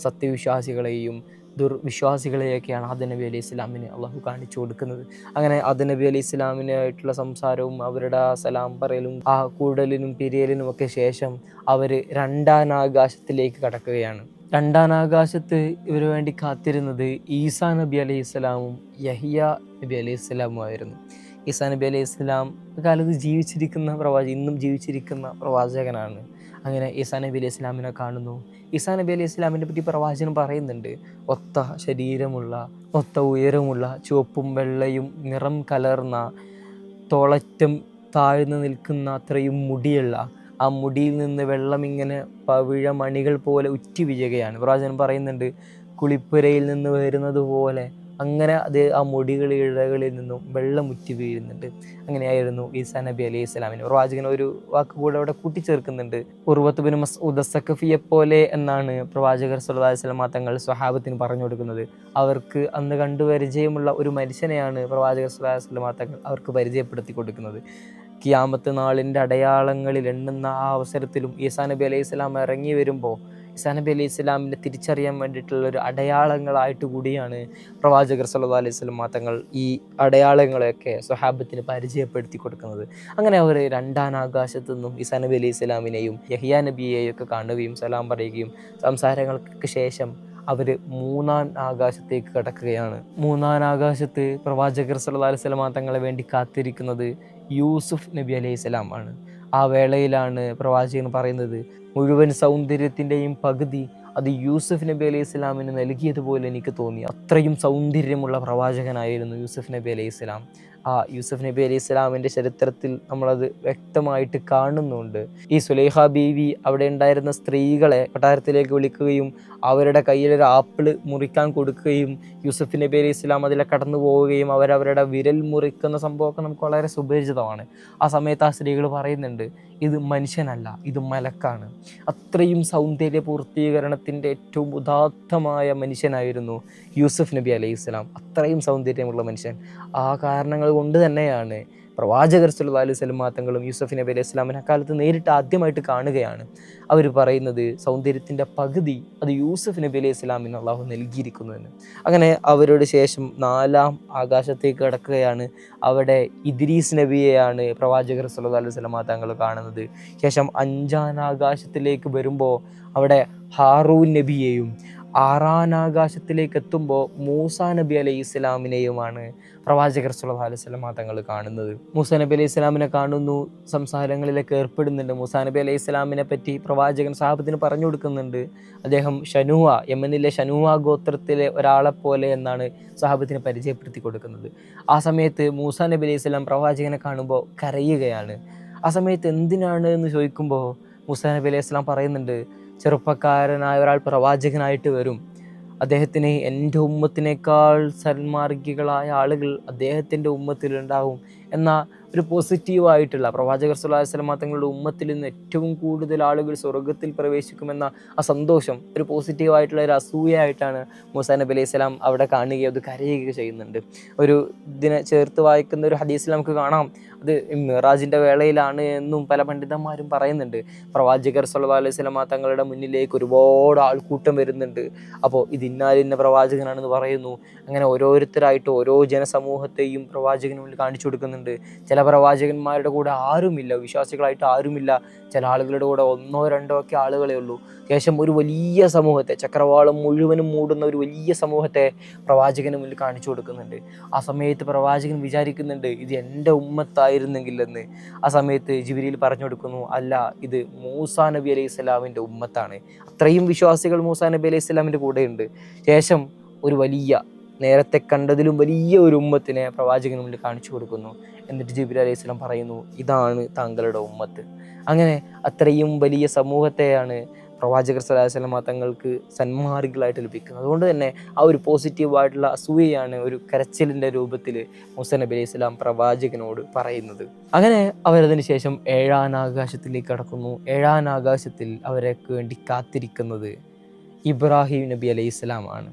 സത്യവിശ്വാസികളെയും ദുർവിശ്വാസികളെയൊക്കെയാണ് ആദം നബി അലൈഹി ഇസ്ലാമിന് അള്ളാഹു കാണിച്ചു കൊടുക്കുന്നത്. അങ്ങനെ ആദം നബി അലൈഹി ഇസ്ലാമിനായിട്ടുള്ള സംസാരവും അവരുടെ ആ സലാം പറയലും ആ കൂടലിനും പിരിയലിനും ഒക്കെ ശേഷം അവർ രണ്ടാം ആകാശത്തിലേക്ക് കടക്കുകയാണ്. രണ്ടാം ആകാശത്ത് ഇവന് വേണ്ടി കാത്തിരുന്നത് ഈസാ നബി അലൈഹി ഇസ്ലാമും യഹിയ നബി അലൈഹി ഇസ്ലാമും ആയിരുന്നു. ഈസാ നബി അലൈഹി ഇസ്ലാം കാലത്ത് ജീവിച്ചിരിക്കുന്ന ഇന്നും ജീവിച്ചിരിക്കുന്ന പ്രവാചകനാണ്. അങ്ങനെ ഈസാ നബി അലൈഹി ഇസ്ലാമിനെ കാണുന്നു. ഈസാ നബി അലൈഹി ഇസ്ലാമിനെ പറ്റി പ്രവാചകൻ പറയുന്നുണ്ട്, ഒത്ത ശരീരമുള്ള, ഒത്ത ഉയരമുള്ള, ചുവപ്പും വെള്ളയും നിറം കലർന്ന, തോളറ്റം താഴ്ന്നു നിൽക്കുന്ന അത്രയും മുടിയുള്ള, ആ മുടിയിൽ നിന്ന് വെള്ളം ഇങ്ങനെ പവിഴമണികൾ പോലെ ഉറ്റി വീഴുകയാണ്. പ്രവാചകൻ പറയുന്നുണ്ട്, കുളിപ്പുരയിൽ നിന്ന് വരുന്നത് പോലെ അങ്ങനെ അത് ആ മുടികളുടെ ഇഴകളിൽ നിന്നും വെള്ളം ഉറ്റി വീഴുന്നുണ്ട്. അങ്ങനെയായിരുന്നു ഈസാ നബി അലൈഹി സ്വലാമിന്. പ്രവാചകൻ ഒരു വാക്ക് കൂടെ അവിടെ കൂട്ടിച്ചേർക്കുന്നുണ്ട്, ഉർവത്ത് ബിൻ മസ്ഊദ് സഖഫിയെ പോലെ എന്നാണ് പ്രവാചകർ സല്ലല്ലാഹു അലൈഹി വസല്ലം തങ്ങൾ സ്വഹാബത്തിന് പറഞ്ഞു കൊടുക്കുന്നത്. അവർക്ക് അന്ന് കണ്ടു പരിചയമുള്ള ഒരു മനുഷ്യനെയാണ് പ്രവാചകർ സല്ലല്ലാഹു അലൈഹി വസല്ലം തങ്ങൾ അവർക്ക് പരിചയപ്പെടുത്തി കൊടുക്കുന്നത്. ഖിയാമത്ത് നാളിൻ്റെ അടയാളങ്ങളിൽ എണ്ണുന്ന ആ അവസരത്തിലും ഈസാ നബി അലൈഹി സ്വലാം ഇറങ്ങി വരുമ്പോൾ ഈസാ നബി അലൈഹി സ്വലാമിനെ തിരിച്ചറിയാൻ വേണ്ടിയിട്ടുള്ള ഒരു അടയാളങ്ങളായിട്ട് കൂടിയാണ് പ്രവാചകർ സല്ലല്ലാഹു അലൈഹി വസല്ലം തങ്ങൾ ഈ അടയാളങ്ങളെയൊക്കെ സ്വഹാബത്തിന് പരിചയപ്പെടുത്തി കൊടുക്കുന്നത്. അങ്ങനെ അവർ രണ്ടാം ആകാശത്തു നിന്നും ഈസാ നബി അലൈഹി സ്വലാമിനെയും യഹിയ നബിയെയും ഒക്കെ കാണുകയും സലാം പറയുകയും സംസാരങ്ങൾക്ക് ശേഷം അവർ മൂന്നാം ആകാശത്തേക്ക് കടക്കുകയാണ്. മൂന്നാം ആകാശത്ത് പ്രവാചകർ സല്ലല്ലാഹു അലൈഹി വസല്ലം തങ്ങളെ വേണ്ടി കാത്തിരിക്കുന്നത് യൂസുഫ് നബി അലൈഹി സ്വലാം ആണ്. ആ വേളയിലാണ് പ്രവാചകൻ പറയുന്നത്, മുഴുവൻ സൗന്ദര്യത്തിൻ്റെയും പകുതി അത് യൂസുഫ് നബി അലൈഹി സ്വലാമിന് നൽകിയതുപോലെ എനിക്ക് തോന്നി. അത്രയും സൗന്ദര്യമുള്ള പ്രവാചകനായിരുന്നു യൂസുഫ് നബി അലൈഹി സ്വലാം. ആ യൂസുഫ് നബി അലൈഹി സ്വലാമിൻ്റെ ചരിത്രത്തിൽ നമ്മളത് വ്യക്തമായിട്ട് കാണുന്നുണ്ട്. ഈ സുലൈഹ ബീവി അവിടെ ഉണ്ടായിരുന്ന സ്ത്രീകളെ കൊട്ടാരത്തിലേക്ക് വിളിക്കുകയും അവരുടെ കയ്യിലൊരു ആപ്പിള് മുറിക്കാൻ കൊടുക്കുകയും യൂസുഫ് നബി അലൈഹി സ്വലാം അതിലെ കടന്നു പോവുകയും അവരവരുടെ വിരൽ മുറിക്കുന്ന സംഭവമൊക്കെ നമുക്ക് വളരെ സുപരിചിതമാണ്. ആ സമയത്ത് ആ സ്ത്രീകൾ പറയുന്നുണ്ട്, ഇത് മനുഷ്യനല്ല, ഇത് മലക്കാണ്. അത്രയും സൗന്ദര്യ പൂർത്തീകരണത്തിൻ്റെ ഏറ്റവും ഉദാത്തമായ മനുഷ്യനായിരുന്നു യൂസുഫ് നബി അലൈഹി സ്വലാം. അത്രയും സൗന്ദര്യമുള്ള മനുഷ്യൻ. ആ കാരണങ്ങൾ കൊണ്ട് തന്നെയാണ് പ്രവാചകർ സല്ലല്ലാഹു അലൈഹി വസല്ലം തങ്ങളും യൂസഫ് നബി അലൈഹി ഇസ്ലാമിനെ അക്കാലത്ത് നേരിട്ട് ആദ്യമായിട്ട് കാണുകയാണ്. അവർ പറയുന്നത് സൗന്ദര്യത്തിൻ്റെ പകുതി അത് യൂസഫ് നബി അലൈഹി ഇസ്ലാമിന് അള്ളാഹു നൽകിയിരിക്കുന്നു എന്ന്. അങ്ങനെ അവരുടെ ശേഷം 4-ാം ആകാശത്തേക്ക് കടക്കുകയാണ്. അവിടെ ഇദ്രീസ് നബിയെയാണ് പ്രവാചകർ സല്ലല്ലാഹു അലൈഹി വസല്ലം തങ്ങൾ കാണുന്നത്. ശേഷം 5-ാം ആകാശത്തിലേക്ക് വരുമ്പോൾ അവിടെ ഹാറൂൻ നബിയെയും 6-ാം ആകാശത്തിലേക്ക് എത്തുമ്പോൾ മൂസാ നബി അലൈഹി ഇസ്ലാമിനെയുമാണ് പ്രവാചകർ സല്ലല്ലാഹു അലൈഹി വസല്ലം തങ്ങൾ കാണുന്നത്. മൂസാ നബി അലൈഹി ഇസ്ലാമിനെ കാണുന്നു, സംസാരങ്ങളിലൊക്കെ ഏർപ്പെടുന്നുണ്ട്. മൂസാ നബി അലൈഹി ഇസ്ലാമിനെ പറ്റി പ്രവാചകൻ സഹാബത്തിന് പറഞ്ഞു കൊടുക്കുന്നുണ്ട്. അദ്ദേഹം ഷനൂവ, യമനിലെ ഷനൂവ ഗോത്രത്തിലെ ഒരാളെപ്പോലെ എന്നാണ് സഹാബത്തിന് പരിചയപ്പെടുത്തി കൊടുക്കുന്നത്. ആ സമയത്ത് മൂസാ നബി അലൈഹി ഇസ്ലാം പ്രവാചകനെ കാണുമ്പോൾ കരയുകയാണ്. ആ സമയത്ത് എന്തിനാണ് എന്ന് ചോദിക്കുമ്പോൾ മൂസാ നബി അലൈഹി ഇസ്ലാം പറയുന്നുണ്ട്, ചെറുപ്പക്കാരനായ ഒരാൾ പ്രവാചകനായിട്ട് വരും, അദ്ദേഹത്തിന് എൻ്റെ ഉമ്മത്തിനേക്കാൾ സന്മാർഗികളായ ആളുകൾ അദ്ദേഹത്തിൻ്റെ ഉമ്മത്തിലുണ്ടാവും എന്ന ഒരു പോസിറ്റീവായിട്ടുള്ള പ്രവാചകർ സല്ലല്ലാഹു അലൈഹി വസല്ലം തങ്ങളുടെ ഉമ്മത്തിൽ നിന്ന് ഏറ്റവും കൂടുതൽ ആളുകൾ സ്വർഗത്തിൽ പ്രവേശിക്കുമെന്ന ആ സന്തോഷം ഒരു പോസിറ്റീവായിട്ടുള്ള ഒരു അസൂയായിട്ടാണ് മൂസാ നബി അലൈഹി സ്വലാം അവിടെ കാണുകയും അത് കരയുകയും ചെയ്യുന്നുണ്ട്. ഒരു ഇതിനെ ചേർത്ത് വായിക്കുന്ന ഒരു ഹദീസിൽ നമുക്ക് കാണാം, അത് മിറാജിൻ്റെ വേളയിലാണ് എന്നും പല പണ്ഡിതന്മാരും പറയുന്നുണ്ട്. പ്രവാചകർ സല്ലല്ലാഹു അലൈഹി വസല്ലം തങ്ങളുടെ മുന്നിലേക്ക് ഒരുപാട് ആൾക്കൂട്ടം വരുന്നുണ്ട്. അപ്പോൾ ഇത് ഇന്ന പ്രവാചകനാണെന്ന് പറയുന്നു. അങ്ങനെ ഓരോരുത്തരായിട്ട് ഓരോ ജനസമൂഹത്തെയും പ്രവാചകന് മുന്നിൽ കാണിച്ചു കൊടുക്കുന്നുണ്ട്. ചില പ്രവാചകന്മാരുടെ കൂടെ ആരുമില്ല, വിശ്വാസികളായിട്ട് ആരുമില്ല. ചില ആളുകളുടെ കൂടെ 1-2 ഒക്കെ ആളുകളേ ഉള്ളൂ. ശേഷം ഒരു വലിയ സമൂഹത്തെ, ചക്രവാളം മുഴുവനും മൂടുന്ന ഒരു വലിയ സമൂഹത്തെ പ്രവാചകന് മുന്നിൽ കാണിച്ചു കൊടുക്കുന്നുണ്ട്. ആ സമയത്ത് പ്രവാചകൻ വിചാരിക്കുന്നുണ്ട്, ഇത് എൻ്റെ ഉമ്മത്തായിരുന്നെങ്കിൽ എന്ന്. ആ സമയത്ത് ജിബ്രീൽ പറഞ്ഞു കൊടുക്കുന്നു, അല്ല, ഇത് മൂസാ നബി അലൈഹി സ്വലാമിൻ്റെ ഉമ്മത്താണ്. അത്രയും വിശ്വാസികൾ മൂസാ നബി അലൈഹി സ്വലാമിൻ്റെ കൂടെയുണ്ട്. ശേഷം ഒരു വലിയ, നേരത്തെ കണ്ടതിലും വലിയ ഒരു ഉമ്മത്തിനെ പ്രവാചകന് മുന്നിൽ കാണിച്ചു കൊടുക്കുന്നു. എന്നിട്ട് ജിബ്രീൽ അലൈഹി സ്വലാം പറയുന്നു, ഇതാണ് താങ്കളുടെ ഉമ്മത്ത്. അങ്ങനെ അത്രയും വലിയ സമൂഹത്തെയാണ് പ്രവാചകർ സല്ലല്ലാഹു അലൈഹി വസല്ലം തങ്ങൾക്ക് സന്മാർഗികളായിട്ട് ലഭിക്കുന്നത്. അതുകൊണ്ട് തന്നെ ആ ഒരു പോസിറ്റീവായിട്ടുള്ള അസൂയയാണ് ഒരു കരച്ചിലിൻ്റെ രൂപത്തിൽ മൂസാ നബി അലൈഹി സ്വലാം പ്രവാചകനോട് പറയുന്നത്. അങ്ങനെ അവരതിന് ശേഷം 7-ാം ആകാശത്തിലേക്ക് കടക്കുന്നു. 7-ാം ആകാശത്തിൽ അവർക്ക് വേണ്ടി കാത്തിരിക്കുന്നത് ഇബ്രാഹിം നബി അലൈഹി സ്വലാമാണ്.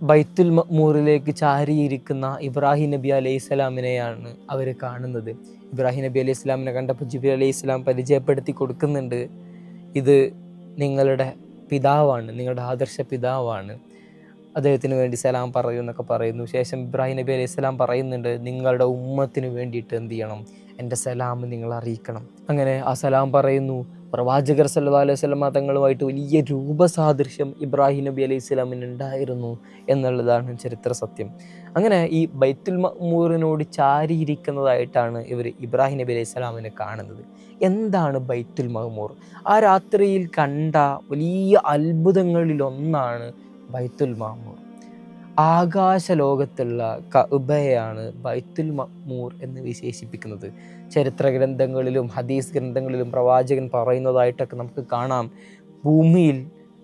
ബൈത്തുൽ മഅ്മൂറിലേക്ക് ചാരിയിരിക്കുന്ന ഇബ്രാഹിം നബി അലൈഹി സ്വലാമിനെയാണ് അവർ കാണുന്നത്. ഇബ്രാഹിം നബി അലൈഹി സ്വലാമിനെ കണ്ടപ്പോൾ ജിബ്രീൽ അലൈഹി സ്വലാം പരിചയപ്പെടുത്തി കൊടുക്കുന്നുണ്ട്, ഇത് നിങ്ങളുടെ പിതാവാണ്, നിങ്ങളുടെ ആദർശ പിതാവാണ്, അദ്ദേഹത്തിന് വേണ്ടി സലാം പറയൂ എന്നൊക്കെ പറയുന്നു. ശേഷം ഇബ്രാഹിം നബി അലൈഹി സ്വലാം പറയുന്നുണ്ട്, നിങ്ങളുടെ ഉമ്മത്തിന് വേണ്ടിയിട്ട് എന്ത് ചെയ്യണം, എൻ്റെ സലാം നിങ്ങൾ അറിയിക്കണം. അങ്ങനെ ആ സലാം പറയുന്നു. പ്രവാചകർ സല്ലല്ലാഹു അലൈഹി വസല്ലം തങ്ങളുമായിട്ട് വലിയ രൂപസാദൃശ്യം ഇബ്രാഹിം നബി അലൈഹി സ്വലാമിന് ഉണ്ടായിരുന്നു എന്നുള്ളതാണ് ചരിത്ര സത്യം. അങ്ങനെ ഈ ബൈത്തുൽ മഅ്മൂറിനോട് ചാരിയിരിക്കുന്നതായിട്ടാണ് ഇവർ ഇബ്രാഹിം നബി അലൈഹി സ്വലാമിനെ കാണുന്നത്. എന്താണ് ബൈത്തുൽ മഅ്മൂർ? ആ രാത്രിയിൽ കണ്ട വലിയ അത്ഭുതങ്ങളിലൊന്നാണ് ബൈത്തുൽ മഅ്മൂർ. ആകാശ ലോകത്തുള്ള കഅബയാണ് ബൈത്തുൽ മഅ്മൂർ എന്ന് വിശേഷിപ്പിക്കുന്നത്. ചരിത്ര ഗ്രന്ഥങ്ങളിലും ഹദീസ് ഗ്രന്ഥങ്ങളിലും പ്രവാചകൻ പറയുന്നതായിട്ടൊക്കെ നമുക്ക് കാണാം, ഭൂമിയിൽ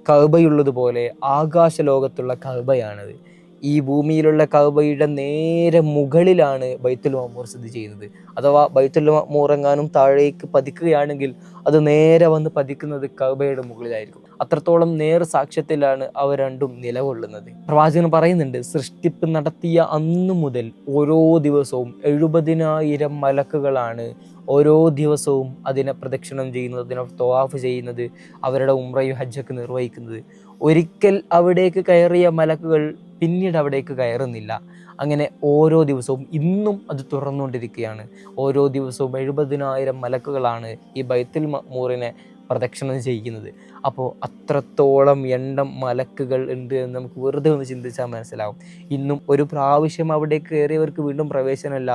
കഅബയുള്ളതുപോലെ ആകാശ ലോകത്തുള്ള കഅബയാണത്. ഈ ഭൂമിയിലുള്ള കഅബയുടെ നേരെ മുകളിലാണ് ബൈത്തുൽ മഅ്മൂർ സ്ഥിതി ചെയ്യുന്നത്. അഥവാ ബൈത്തുൽ മഅ്മൂർ എങ്ങാനും താഴേക്ക് പതിക്കുകയാണെങ്കിൽ അത് നേരെ വന്ന് പതിക്കുന്നത് കഅബയുടെ മുകളിലായിരിക്കും. അത്രത്തോളം നേർ സാക്ഷ്യത്തിലാണ് അവ രണ്ടും നിലകൊള്ളുന്നത്. പ്രവാചകൻ പറയുന്നുണ്ട്, സൃഷ്ടിപ്പ് നടത്തിയ അന്നു മുതൽ ഓരോ ദിവസവും 70,000 മലക്കുകളാണ് ഓരോ ദിവസവും അതിനെ പ്രദക്ഷിണം ചെയ്യുന്നത്, അതിനെ തവാഫ് ചെയ്യുന്നത്, അവരുടെ ഉംറയും ഹജ്ജൊക്കെ നിർവഹിക്കുന്നത്. ഒരിക്കൽ അവിടേക്ക് കയറിയ മലക്കുകൾ പിന്നീട് അവിടേക്ക് കയറുന്നില്ല. അങ്ങനെ ഓരോ ദിവസവും ഇന്നും അത് തുറന്നുകൊണ്ടിരിക്കുകയാണ്. ഓരോ ദിവസവും 70,000 മലക്കുകളാണ് ഈ ബൈത്തുൽ മഅ്മൂറിനെ പ്രദക്ഷിണം ചെയ്യുന്നത്. അപ്പോൾ അത്രത്തോളം എണ്ണം മലക്കുകൾ ഉണ്ട് എന്ന് നമുക്ക് വെറുതെ ഒന്ന് ചിന്തിച്ചാൽ മനസ്സിലാവും. ഇന്നും ഒരു പ്രാവശ്യം അവിടേക്ക് കയറിയവർക്ക് വീണ്ടും പ്രവേശനമില്ല.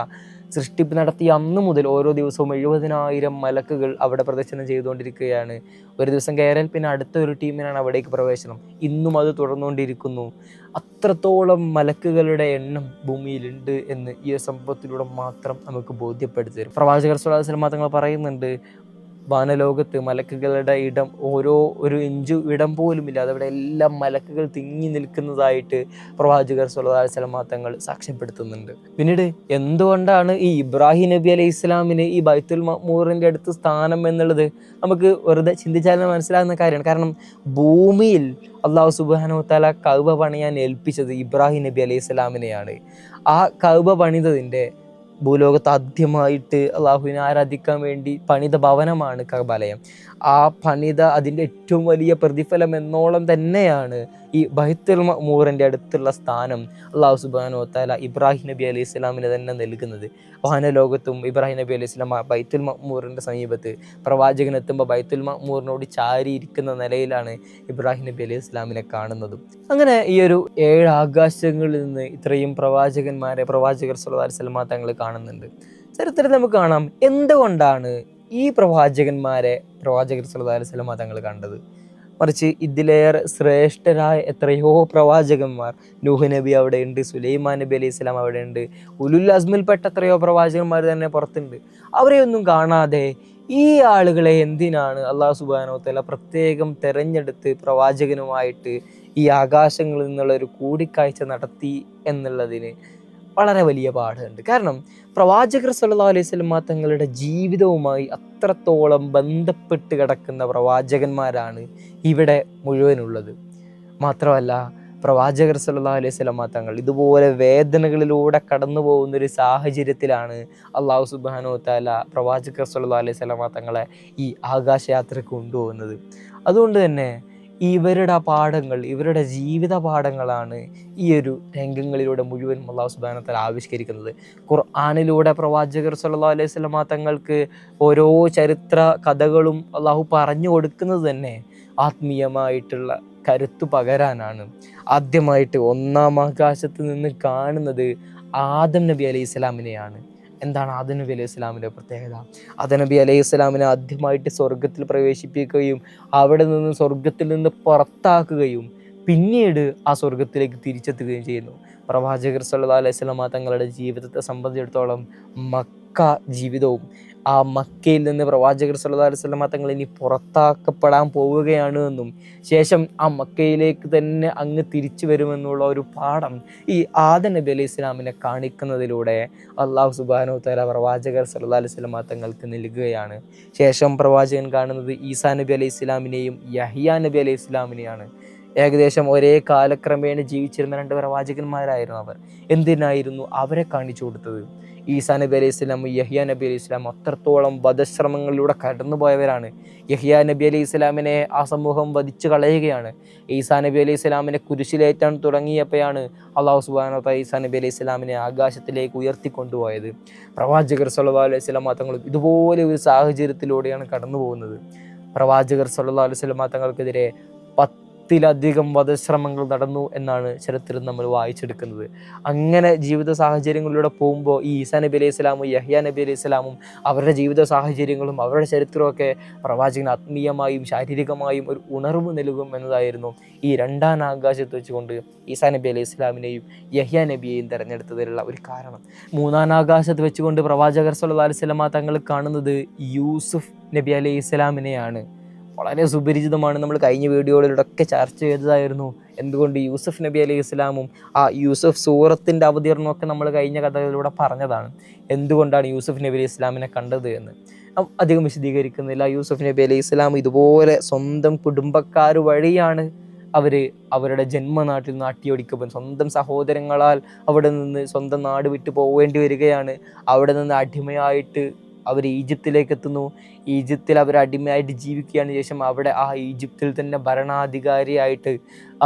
സൃഷ്ടിപ്പ് നടത്തിയ അന്ന് മുതൽ ഓരോ ദിവസവും 70,000 മലക്കുകൾ അവിടെ പ്രദക്ഷിണം ചെയ്തുകൊണ്ടിരിക്കുകയാണ്. ഒരു ദിവസം കയറിയാൽ പിന്നെ അടുത്ത ഒരു ടീമിനാണ് അവിടേക്ക് പ്രവേശനം. ഇന്നും അത് തുടർന്നുകൊണ്ടിരിക്കുന്നു. അത്രത്തോളം മലക്കുകളുടെ എണ്ണം ഭൂമിയിലുണ്ട് എന്ന് ഈ സംഭവത്തിലൂടെ മാത്രം നമുക്ക് ബോധ്യപ്പെടുത്തി തരും. പ്രവാചകർ സ്വല്ലല്ലാഹു അലൈഹി വസല്ലം തങ്ങൾ പറയുന്നുണ്ട്, വാനലോകത്ത് മലക്കുകളുടെ ഇടം ഒരു ഇഞ്ച് ഇടം പോലും ഇല്ല, അതവിടെ എല്ലാം മലക്കുകൾ തിങ്ങി നിൽക്കുന്നതായിട്ട് പ്രവാചകർ സ്വല്ലല്ലാഹു അലൈഹി വസല്ലം തങ്ങൾ സാക്ഷ്യപ്പെടുത്തുന്നുണ്ട്. പിന്നീട് എന്തുകൊണ്ടാണ് ഈ ഇബ്രാഹിം നബി അലൈഹി ഇസ്ലാമിന് ഈ ബൈത്തുൽ മഅ്മൂറിൻ്റെ അടുത്ത് സ്ഥാനം എന്നുള്ളത് നമുക്ക് വെറുതെ ചിന്തിച്ചാൽ മനസ്സിലാകുന്ന കാര്യമാണ്. കാരണം ഭൂമിയിൽ അല്ലാഹു സുബ്ഹാനഹു വ തആല കഅബ പണിയാൻ ഏൽപ്പിച്ചത് ഇബ്രാഹിം നബി അലൈഹി ഇസ്ലാമിനെയാണ്. ആ കഅബ പണിതതിൻ്റെ ഭൂലോകത്ത് ആദ്യമായിട്ട് അള്ളാഹുവിനെ ആരാധിക്കാൻ വേണ്ടി പണിത ഭവനമാണ് കഅബാലയം. ആ പണിത അതിൻ്റെ ഏറ്റവും വലിയ പ്രതിഫലം എന്നോളം തന്നെയാണ് ഈ ബൈത്തുൽ മഅ്മൂറിൻ്റെ അടുത്തുള്ള സ്ഥാനം അള്ളാഹു സുബ്ഹാനഹു വ തആല ഇബ്രാഹിം നബി അലൈഹി സ്വലാമിന് തന്നെ നൽകുന്നത്. വാനലോകത്തും ഇബ്രാഹിം നബി അലൈഹി സ്വലാം ബൈത്തുൽ മഅ്മൂറിൻ്റെ സമീപത്ത് പ്രവാചകൻ എത്തുമ്പോൾ ബൈത്തുൽ മഅ്മൂറിനോട് ചാരിയിരിക്കുന്ന നിലയിലാണ് ഇബ്രാഹിം നബി അലൈഹി സ്വലാമിനെ കാണുന്നതും. അങ്ങനെ ഈ ഒരു 7 ആകാശങ്ങളിൽ നിന്ന് ഇത്രയും പ്രവാചകർ സ്വല്ലല്ലാഹു അലൈഹി വസല്ലം തങ്ങൾ കാണുന്നുണ്ട്. ചരിത്രത്തിൽ നമുക്ക് കാണാം എന്തുകൊണ്ടാണ് ഈ പ്രവാചകർ സ്വല്ലല്ലാഹു അലൈഹി വസല്ലം തങ്ങൾ കണ്ടത്. മറിച്ച് ഇതിലേറെ ശ്രേഷ്ഠരായ എത്രയോ പ്രവാചകന്മാർ, നൂഹ് നബി അവിടെയുണ്ട്, സുലൈമാൻ നബി അലൈഹി സ്വലാം അവിടെയുണ്ട്, ഉലുൽ അസ്മിൽപ്പെട്ട എത്രയോ പ്രവാചകന്മാർ തന്നെ പുറത്തുണ്ട്. അവരെയൊന്നും കാണാതെ ഈ ആളുകളെ എന്തിനാണ് അള്ളാഹു സുബ്ഹാനഹു വ തആല പ്രത്യേകം തെരഞ്ഞെടുത്ത് പ്രവാചകനുമായിട്ട് ഈ ആകാശങ്ങളിൽ നിന്നുള്ള ഒരു കൂടിക്കാഴ്ച നടത്തി എന്നുള്ളതിന് വളരെ വലിയ പാഠമുണ്ട്. കാരണം പ്രവാചകർ സ്വല്ലല്ലാഹു അലൈഹി വസല്ലം തങ്ങളുടെ ജീവിതവുമായി അത്രത്തോളം ബന്ധപ്പെട്ട് കിടക്കുന്ന പ്രവാചകന്മാരാണ് ഇവിടെ മുഴുവനുള്ളത്. മാത്രമല്ല പ്രവാചകർ സ്വല്ലല്ലാഹു അലൈഹി വസല്ലം തങ്ങൾ ഇതുപോലെ വേദനകളിലൂടെ കടന്നു പോകുന്ന ഒരു സാഹചര്യത്തിലാണ് അള്ളാഹു സുബ്ഹാനഹു വ തആല പ്രവാചകർ സ്വല്ലല്ലാഹു അലൈഹി വസല്ലം തങ്ങളെ ഈ ആകാശയാത്രയ്ക്ക് കൊണ്ടുപോകുന്നത്. അതുകൊണ്ട് തന്നെ ഇവരുടെ പാഠങ്ങൾ, ഇവരുടെ ജീവിത പാഠങ്ങളാണ് ഈ ഒരു രംഗങ്ങളിലൂടെ മുഴുവൻ അല്ലാഹു സുബ്ഹാനഹു വ തആല ആവിഷ്കരിക്കുന്നത്. ഖുർആനിലൂടെ പ്രവാചകർ സ്വല്ലല്ലാഹു അലൈഹി വസല്ലം തങ്ങൾക്ക് ഓരോ ചരിത്ര കഥകളും അള്ളാഹു പറഞ്ഞു കൊടുക്കുന്നത് തന്നെ ആത്മീയമായിട്ടുള്ള കരുത്തു പകരാനാണ്. ആദ്യമായിട്ട് 1-ാം ആകാശത്ത് നിന്ന് കാണുന്നത് ആദം നബി അലൈഹി സ്വലാമിനെയാണ്. എന്താണ് ആദം നബി അലൈഹി സ്വലാമിൻ്റെ പ്രത്യേകത? ആദം നബി അലൈഹി സ്വലാമിനെ ആദ്യമായിട്ട് സ്വർഗത്തിൽ പ്രവേശിപ്പിക്കുകയും അവിടെ നിന്ന് സ്വർഗത്തിൽ നിന്ന് പുറത്താക്കുകയും പിന്നീട് ആ സ്വർഗത്തിലേക്ക് തിരിച്ചെത്തുകയും ചെയ്യുന്നു. പ്രവാചകർ സ്വല്ലല്ലാഹു അലൈഹി വസല്ലം തങ്ങളുടെ ജീവിതത്തെ സംബന്ധിച്ചിടത്തോളം മക്ക ജീവിതവും, ആ മക്കയിൽ നിന്ന് പ്രവാചകർ സ്വല്ലല്ലാഹു അലൈഹി വസല്ലം തങ്ങൾ ഇനി പുറത്താക്കപ്പെടാൻ പോവുകയാണ് എന്നും ശേഷം ആ മക്കയിലേക്ക് തന്നെ അങ്ങ് തിരിച്ചു വരുമെന്നുള്ള ഒരു പാഠം ഈ ആദം നബി അലൈഹി സ്വലാമിനെ കാണിക്കുന്നതിലൂടെ അല്ലാഹു സുബ്ഹാനഹു വ തആല പ്രവാചകർ സ്വല്ലല്ലാഹു അലൈഹി വസല്ലം തങ്ങൾക്ക് നൽകുകയാണ്. ശേഷം പ്രവാചകൻ കാണുന്നത് ഈസാ നബി അലൈഹി സ്വലാമിനെയും യഹ്യാ നബി അലൈഹി സ്വലാമിനെയാണ്. ഏകദേശം ഒരേ കാലക്രമേണ ജീവിച്ചിരുന്ന 2 പ്രവാചകന്മാരായിരുന്നു അവർ. എന്തിനായിരുന്നു അവരെ കാണിച്ചു കൊടുത്തത്? ഈസാ നബി അലൈഹി സ്വലാമും യഹ്യാ നബി അലൈഹി സ്വലാം അത്രത്തോളം വധശ്രമങ്ങളിലൂടെ കടന്നുപോയവരാണ്. യഹ്യാ നബി അലൈഹി സ്വലാമിനെ ആ സമൂഹം വധിച്ചു കളയുകയാണ്. ഈസാ നബി അലൈഹി സ്വലാമിനെ കുരിശിലേറ്റാൻ തുടങ്ങിയപ്പോഴാണ് അല്ലാഹു സുബ്ഹാനഹു വ തആല ഈസാ നബി അലൈഹി സ്വലാമിനെ ആകാശത്തിലേക്ക് ഉയർത്തിക്കൊണ്ടുപോയത്. പ്രവാചകർ സ്വല്ലല്ലാഹു അലൈഹി വസല്ലം തങ്ങൾ ഇതുപോലെ ഒരു സാഹചര്യത്തിലൂടെയാണ് കടന്നു പോകുന്നത്. പ്രവാചകർ സ്വല്ലല്ലാഹു അലൈഹി വസല്ലം തങ്ങൾക്കെതിരെ 10-ലധികം വധശ്രമങ്ങൾ നടന്നു എന്നാണ് ചരിത്രം നമ്മൾ വായിച്ചെടുക്കുന്നത്. അങ്ങനെ ജീവിത സാഹചര്യങ്ങളിലൂടെ പോകുമ്പോൾ ഈ ഈസാ നബി അലൈഹി സ്വലാമും യഹ്യാ നബി അലൈഹി സ്വലാമും അവരുടെ ജീവിത സാഹചര്യങ്ങളും അവരുടെ ചരിത്രമൊക്കെ പ്രവാചകന് ആത്മീയമായും ശാരീരികമായും ഒരു ഉണർവ് നൽകും എന്നതായിരുന്നു ഈ 2-ാം ആകാശത്ത് വെച്ചുകൊണ്ട് ഈസാ നബി അലൈഹി സ്വലാമിനെയും യഹ്യാ നബിയെയും തിരഞ്ഞെടുത്തതിലുള്ള ഒരു കാരണം. 3-ാം ആകാശത്ത് വെച്ചുകൊണ്ട് പ്രവാചകർ സ്വല്ലല്ലാഹു അലൈഹി വസല്ലം തങ്ങൾ കാണുന്നത് യൂസുഫ് നബി അലൈഹി സ്വലാമിനെയാണ്. വളരെ സുപരിചിതമാണ്. നമ്മൾ കഴിഞ്ഞ വീഡിയോകളിലൂടെയൊക്കെ ചർച്ച ചെയ്തതായിരുന്നു എന്തുകൊണ്ട് യൂസുഫ് നബി അലൈഹി സ്വലാമും ആ യൂസുഫ് സൂറത്തിൻ്റെ അവതീർണമൊക്കെ നമ്മൾ കഴിഞ്ഞ കഥകളിലൂടെ പറഞ്ഞതാണ്. എന്തുകൊണ്ടാണ് യൂസുഫ് നബി അലൈഹി സ്വലാമിനെ കണ്ടത് എന്ന് അധികം വിശദീകരിക്കുന്നില്ല. യൂസുഫ് നബി അലൈഹി സ്വലാം ഇതുപോലെ സ്വന്തം കുടുംബക്കാർ വഴിയാണ് അവരുടെ ജന്മനാട്ടിൽ നിന്ന് അട്ടിയോടിക്കപ്പെടുന്നത്. സ്വന്തം സഹോദരങ്ങളാൽ അവിടെ നിന്ന് സ്വന്തം നാട് വിട്ടു പോവേണ്ടി വരികയാണ്. അവിടെ നിന്ന് അടിമയായിട്ട് അവർ ഈജിപ്തിലേക്ക് എത്തുന്നു. ഈജിപ്തിൽ അവർ അടിമയായിട്ട് ജീവിക്കുകയാണ്. ശേഷം അവിടെ ആ ഈജിപ്തിൽ തന്നെ ഭരണാധികാരിയായിട്ട്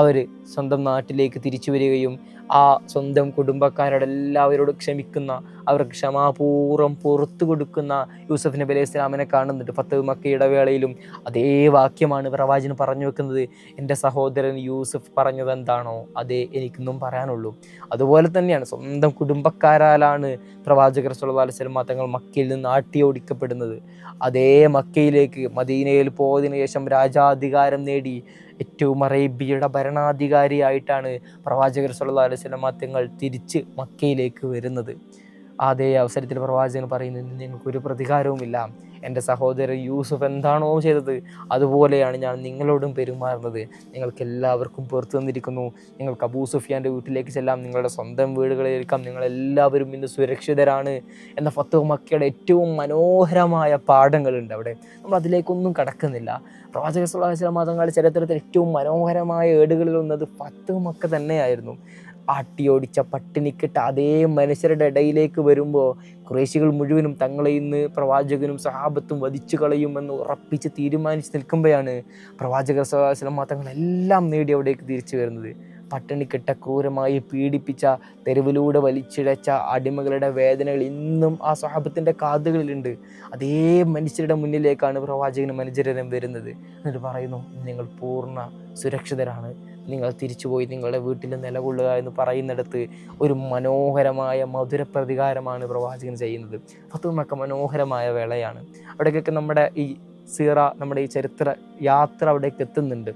അവർ സ്വന്തം നാട്ടിലേക്ക് തിരിച്ചു വരികയും ആ സ്വന്തം കുടുംബക്കാരോട് എല്ലാവരോടും ക്ഷമിക്കുന്ന, അവർക്ക് ക്ഷമാപൂർവ്വം പുറത്തു കൊടുക്കുന്ന യൂസുഫ് നബി അലൈഹി സ്വലാമിനെ കാണുന്നുണ്ട്. ഫത്ഹ് മക്കയുടെ വേളയിലും അതേ വാക്യമാണ് പ്രവാചകൻ പറഞ്ഞു വെക്കുന്നത്. എൻ്റെ സഹോദരൻ യൂസുഫ് പറഞ്ഞത് എന്താണോ അതേ എനിക്കൊന്നും പറയാനുള്ളൂ. അതുപോലെ തന്നെയാണ് സ്വന്തം കുടുംബക്കാരാലാണ് പ്രവാചകർ സ്വല്ലല്ലാഹു അലൈഹി വസല്ലം തങ്ങൾ മക്കയിൽ നിന്ന് ആട്ടിയോടിക്കപ്പെടുന്നത്. അതേ മക്കയിലേക്ക് മദീനയിൽ പോയതിനു ശേഷം രാജാധികാരം നേടി ഏറ്റവും അറേബ്യയുടെ ഭരണാധികാരിയായിട്ടാണ് പ്രവാചകർ സ്വല്ലല്ലാഹു അലൈഹി വസല്ലം തങ്ങൾ തിരിച്ച് മക്കയിലേക്ക് വരുന്നത്. അതേ അവസരത്തിൽ പ്രവാചകൻ പറയുന്നത് നിങ്ങൾക്കൊരു പ്രതികാരവുമില്ല. എൻ്റെ സഹോദരൻ യൂസുഫ് എന്താണോ ചെയ്തത് അതുപോലെയാണ് ഞാൻ നിങ്ങളോടും പെരുമാറുന്നത്. നിങ്ങൾക്ക് എല്ലാവർക്കും പുറത്തു തന്നിരിക്കുന്നു. നിങ്ങൾക്ക് അബൂ സുഫിയാൻ്റെ വീട്ടിലേക്ക് ചെല്ലാം, നിങ്ങളുടെ സ്വന്തം വീടുകളിലേക്കാം, നിങ്ങളെല്ലാവരും ഇന്ന് സുരക്ഷിതരാണ് എന്ന ഫത്ഹ് മക്കയുടെ ഏറ്റവും മനോഹരമായ പാഠങ്ങളുണ്ട് അവിടെ. നമ്മൾ അതിലേക്കൊന്നും കടക്കുന്നില്ല. പ്രവാചകർ സ്വല്ലല്ലാഹു അലൈഹി വസല്ലം തങ്ങളുടെ ചരിത്രത്തിൽ ഏറ്റവും മനോഹരമായ ഏടുകളിൽ ഒന്നത് ഫത്ഹ് മക്ക തന്നെയായിരുന്നു. ആട്ടിയോടിച്ച പട്ടിണിക്കിട്ട അതേ മനുഷ്യരുടെ ഇടയിലേക്ക് വരുമ്പോൾ ഖുറൈശികൾ മുഴുവനും തങ്ങളെ ഇന്ന് പ്രവാചകനും സഹാബത്തും വധിച്ചു കളയുമെന്ന് ഉറപ്പിച്ച് തീരുമാനിച്ച് നിൽക്കുമ്പോഴാണ് പ്രവാചകർ സ്വല്ലല്ലാഹു അലൈഹി വസല്ലം തങ്ങളെല്ലാം നേടി അവിടേക്ക് തിരിച്ചു വരുന്നത്. പട്ടിണിക്കിട്ട ക്രൂരമായി പീഡിപ്പിച്ച തെരുവിലൂടെ വലിച്ചിഴച്ച അടിമകളുടെ വേദനകൾ ഇന്നും ആ സ്വഹാബത്തിൻ്റെ കാതുകളിലുണ്ട്. അതേ മനുഷ്യരുടെ മുന്നിലേക്കാണ് പ്രവാചകനും അനുചരനും വരുന്നത്. എന്നിട്ട് പറയുന്നു, നിങ്ങൾ പൂർണ്ണ സുരക്ഷിതരാണ്, നിങ്ങൾ തിരിച്ചുപോയി നിങ്ങളുടെ വീട്ടിൽ നിലകൊള്ളുക എന്ന് പറയുന്നിടത്ത് ഒരു മനോഹരമായ മധുര പ്രതികാരമാണ് പ്രവാചകൻ ചെയ്യുന്നത്. ഫത്ഹു മക്ക മനോഹരമായ വേളയാണ്. അവിടേക്കൊക്കെ നമ്മുടെ ഈ സീറ, നമ്മുടെ ഈ ചരിത്ര യാത്ര അവിടേക്ക് എത്തുന്നുണ്ട്.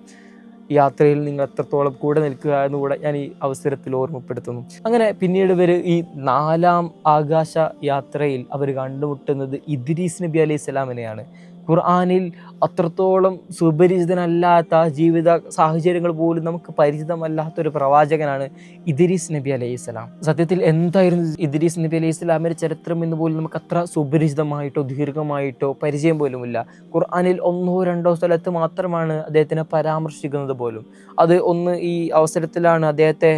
യാത്രയിൽ നിങ്ങൾ എത്രത്തോളം കൂടെ നിൽക്കുക എന്നുകൂടെ ഞാൻ ഈ അവസരത്തിൽ ഓർമ്മപ്പെടുത്തുന്നു. അങ്ങനെ പിന്നീട് ഇവർ ഈ 4-ാം ആകാശ യാത്രയിൽ അവർ കണ്ടുമുട്ടുന്നത് ഇദ്രീസ് നബി അലൈഹി സ്വലാമിനെയാണ്. ഖുർആനിൽ അത്രത്തോളം സുപരിചിതനല്ലാത്ത ജീവിത സാഹചര്യങ്ങൾ പോലും നമുക്ക് പരിചിതമല്ലാത്തൊരു പ്രവാചകനാണ് ഇദ്രീസ് നബി അലൈഹി സ്വലാം. സത്യത്തിൽ എന്തായിരുന്നു ഇദ്രീസ് നബി അലൈഹി സ്വലാമിൻ്റെ ചരിത്രം എന്ന് പോലും നമുക്ക് അത്ര സുപരിചിതമായിട്ടോ ദീർഘമായിട്ടോ പരിചയം പോലുമില്ല. ഖുർആനിൽ 1-2 സ്ഥലത്ത് മാത്രമാണ് അദ്ദേഹത്തിനെ പരാമർശിക്കുന്നത് പോലും. അത് ഒന്ന് ഈ അവസരത്തിലാണ് അദ്ദേഹത്തെ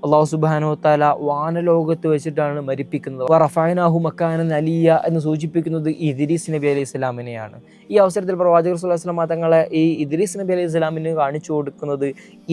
അള്ളാഹു സുബ്ഹാനഹു വതആല വാനലോകത്ത് വെച്ചിട്ടാണ് മരിപ്പിക്കുന്നത്. വറഫഅനാഹു മക്കാനൻ അലിയ എന്ന് സൂചിപ്പിക്കുന്നത് ഇദ്രീസ് നബി അലൈഹി സ്വലാമിനെയാണ്. ഈ അവസരത്തിൽ പ്രവാചകർ സ്വല്ലല്ലാഹു അലൈഹി വസല്ലം തങ്ങളെ ഈ ഇദ്രീസ് നബി അലൈഹി സ്വലാമിന് കാണിച്ചു കൊടുക്കുന്നത്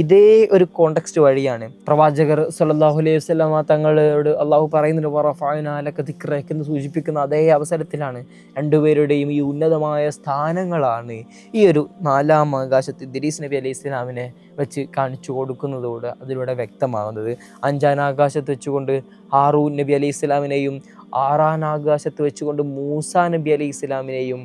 ഇതേ ഒരു കോണ്ടെക്സ്റ്റ് വഴിയാണ്. പ്രവാചകർ സ്വല്ലല്ലാഹു അലൈഹി വസല്ലം തങ്ങളോട് അള്ളാഹു പറയുന്നുണ്ട് വറഫഅനാ ലക ദിക്റക എന്ന് സൂചിപ്പിക്കുന്ന അതേ അവസരത്തിലാണ് രണ്ടുപേരുടെയും ഈ ഉന്നതമായ സ്ഥാനങ്ങളാണ് ഈ ഒരു 4-ാം ആകാശത്ത് ഇദ്രീസ് നബി അലൈഹി സ്വലാമിനെ വെച്ച് കാണിച്ചു കൊടുക്കുന്നതോടെ അതിലൂടെ വ്യക്തമാകുന്നത്. 5-ാം ആകാശത്ത് വെച്ചുകൊണ്ട് ഹാറൂൻ നബി അലൈഹി സ്വലാമിനെയും 6-ാം ആകാശത്ത് വെച്ചുകൊണ്ട് മൂസാ നബി അലൈഹി സ്വലാമിനെയും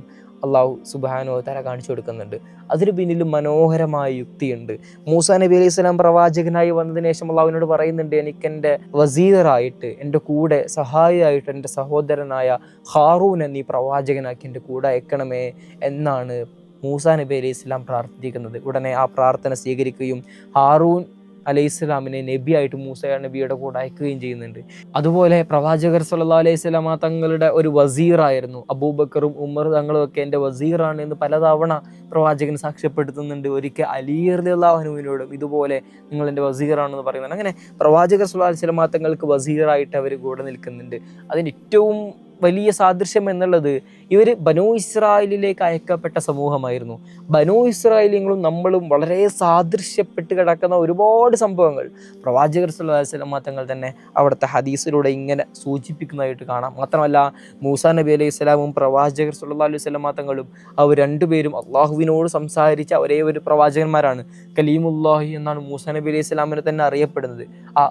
അള്ളാഹു സുബ്ഹാനഹു വതആല കാണിച്ചു കൊടുക്കുന്നുണ്ട്. അതിന് പിന്നിലും മനോഹരമായ യുക്തിയുണ്ട്. മൂസാ നബി അലൈഹി സ്വലാം പ്രവാചകനായി വന്നതിന് ശേഷം അള്ളാഹുവിനോട് പറയുന്നുണ്ട്, എനിക്കെൻ്റെ വസീറായിട്ട്, എൻ്റെ കൂടെ സഹായിയായിട്ട് എൻ്റെ സഹോദരനായ ഹാറൂനെ നീ പ്രവാചകനാക്കി എൻ്റെ കൂടെ അയക്കണമേ എന്നാണ് മൂസാ നബി അലൈഹി സ്വലാം പ്രാർത്ഥിക്കുന്നത്. ഉടനെ ആ പ്രാർത്ഥന സ്വീകരിക്കുകയും ഹാറൂൻ അലൈഹിസ്സലാമിനെ നബിയായിട്ട് മൂസ നബിയുടെ കൂടെ അയക്കുകയും ചെയ്യുന്നുണ്ട്. അതുപോലെ പ്രവാചകർ സ്വല്ലല്ലാഹു അലൈഹി വസല്ലമ തങ്ങളുടെ ഒരു വസീറായിരുന്നു അബൂബക്കറും ഉമർ തങ്ങളും ഒക്കെ എൻ്റെ വസീറാണ് എന്ന് പലതവണ പ്രവാചകൻ സാക്ഷ്യപ്പെടുത്തുന്നുണ്ട്. ഒരിക്കൽ അലി റളിയല്ലാഹു അൻഹുവിനോടും ഇതുപോലെ നിങ്ങൾ എൻ്റെ വസീറാണെന്ന് പറയുന്നുണ്ട്. അങ്ങനെ പ്രവാചകർ സ്വല്ലല്ലാഹു അലൈഹി വസല്ലമ തങ്ങൾക്ക് വസീറായിട്ട് അവർ കൂടെ നിൽക്കുന്നുണ്ട്. അതിന് ഏറ്റവും വലിയ സാദൃശ്യം എന്നുള്ളത് ഇവർ ബനൂ ഇസ്രായേലിലേക്ക് അയക്കപ്പെട്ട സമൂഹമായിരുന്നു. ബനൂ ഇസ്രായേലികളും നമ്മളും വളരെ സാദൃശ്യപ്പെട്ട് കിടക്കുന്ന ഒരുപാട് സംഭവങ്ങൾ പ്രവാചകർ സ്വല്ലല്ലാഹു അലൈഹി വസല്ലം തങ്ങൾ തന്നെ അവിടുത്തെ ഹദീസിലൂടെ ഇങ്ങനെ സൂചിപ്പിക്കുന്നതായിട്ട് കാണാം. മാത്രമല്ല മൂസാ നബി അലൈഹി സ്വലാമും പ്രവാചകർ സ്വല്ലല്ലാഹു അലൈഹി വസല്ലം തങ്ങളും അവർ രണ്ടുപേരും അള്ളാഹുവിനോട് സംസാരിച്ച ഒരേ ഒരു പ്രവാചകന്മാരാണ്. കലീമുല്ലാഹി എന്നാണ് മൂസാ നബി അലൈഹി സ്വലാമിനെ തന്നെ അറിയപ്പെടുന്നത്. ആ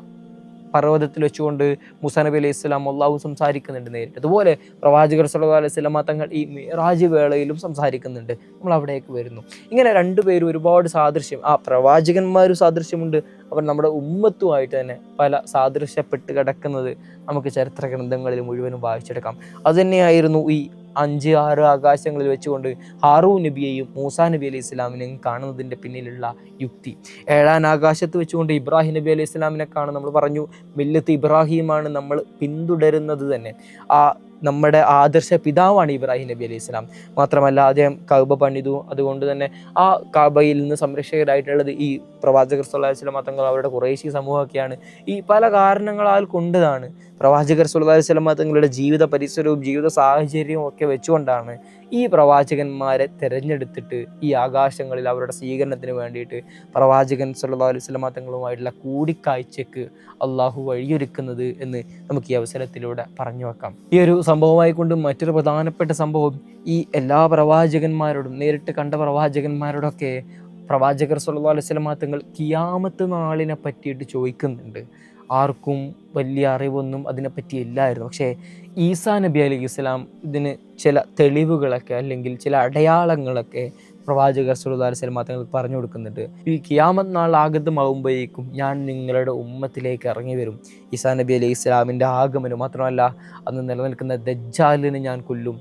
പർവ്വതത്തിൽ വെച്ചുകൊണ്ട് മൂസാ നബി അലൈഹി സ്വലാം അള്ളാഹു സംസാരിക്കുന്നുണ്ട് നേരിട്ട്. അതുപോലെ പ്രവാചകർ സ്വല്ലല്ലാഹു അലൈഹി വസല്ലം തങ്ങൾ ഈ മിഅ്റാജ് വേളയിലും സംസാരിക്കുന്നുണ്ട്. നമ്മൾ അവിടേക്ക് വരുന്നു. ഇങ്ങനെ രണ്ടുപേരും ഒരുപാട് സാദൃശ്യം, ആ പ്രവാചകന്മാരും സാദൃശ്യമുണ്ട്, അവർ നമ്മുടെ ഉമ്മത്തുമായിട്ട് തന്നെ പല സാദൃശ്യപ്പെട്ട് കിടക്കുന്നത് നമുക്ക് ചരിത്ര ഗ്രന്ഥങ്ങളിൽ മുഴുവനും വായിച്ചെടുക്കാം. അതുതന്നെയായിരുന്നു ഈ 5-6 ആകാശങ്ങളിൽ വെച്ചുകൊണ്ട് ഹാറൂൻ നബിയെയും മൂസാ നബി അലൈഹി സ്വലാമിനെയും കാണുന്നതിൻ്റെ പിന്നിലുള്ള യുക്തി. 7-ാം ആകാശത്ത് വെച്ചുകൊണ്ട് ഇബ്രാഹിം നബി അലൈഹി സ്വലാമിനെ കാണും. നമ്മൾ പറഞ്ഞു മില്ലത്ത് ഇബ്രാഹിമാണ് നമ്മൾ പിന്തുടരുന്നത് തന്നെ. ആ നമ്മുടെ ആദർശ പിതാവാണ് ഇബ്രാഹിം നബി അലൈഹി സ്വലാം. മാത്രമല്ല അദ്ദേഹം കഅബ പണിതു. അതുകൊണ്ട് തന്നെ ആ കഅബയിൽ നിന്ന് സംരക്ഷകരായിട്ടുള്ളത് ഈ പ്രവാചകർ സ്വല്ലല്ലാഹു അലൈഹി വസല്ലം തങ്ങൾ അവരുടെ ഖുറൈശി സമൂഹമൊക്കെയാണ്. ഈ പല കാരണങ്ങളാൽ കൊണ്ടാണ് പ്രവാചകർ സ്വല്ലല്ലാഹു അലൈഹി വസല്ലം തങ്ങളുടെ ജീവിത പരിസരവും ജീവിത സാഹചര്യവും ഒക്കെ വെച്ചുകൊണ്ടാണ് ഈ പ്രവാചകന്മാരെ തിരഞ്ഞെടുത്തിട്ട് ഈ ആകാശങ്ങളിൽ അവരുടെ സ്വീകരണത്തിന് വേണ്ടിയിട്ട് പ്രവാചകൻ സ്വല്ലല്ലാഹു അലൈഹി വസല്ലം തങ്ങളുമായിട്ടുള്ള കൂടിക്കാഴ്ചയ്ക്ക് അള്ളാഹു വഴിയൊരുക്കുന്നത് എന്ന് നമുക്ക് ഈ അവസരത്തിലൂടെ പറഞ്ഞു വെക്കാം. ഈ ഒരു സംഭവമായി കൊണ്ട് മറ്റൊരു പ്രധാനപ്പെട്ട സംഭവം, ഈ എല്ലാ പ്രവാചകന്മാരോടും നേരിട്ട് കണ്ട പ്രവാചകന്മാരോടൊക്കെ പ്രവാചകർ സ്വല്ലല്ലാഹു അലൈഹി വസല്ലം തങ്ങൾ ഖിയാമത്ത് നാളിനെ പറ്റിയിട്ട് ചോദിക്കുന്നുണ്ട്. ആർക്കും വലിയ അറിവൊന്നും അതിനെപ്പറ്റി ഇല്ലായിരുന്നു. പക്ഷേ ഈസാ നബി അലൈഹി സ്വലാം ഇതിന് ചില തെളിവുകളൊക്കെ അല്ലെങ്കിൽ ചില അടയാളങ്ങളൊക്കെ പ്രവാചകർ സ്വല്ലല്ലാഹു അലൈഹി വസല്ലം തങ്ങൾക്ക് പറഞ്ഞു കൊടുക്കുന്നുണ്ട്. ഈ ഖിയാമത്ത് നാൾ ആഗതമാകുമ്പോഴേക്കും ഞാൻ നിങ്ങളുടെ ഉമ്മത്തിലേക്ക് ഇറങ്ങി വരും. ഈസാ നബി അലൈഹി സ്വലാമിൻ്റെ ആഗമനം മാത്രമല്ല, അന്ന് നിലനിൽക്കുന്ന ദജ്ജാലിനെ ഞാൻ കൊല്ലും.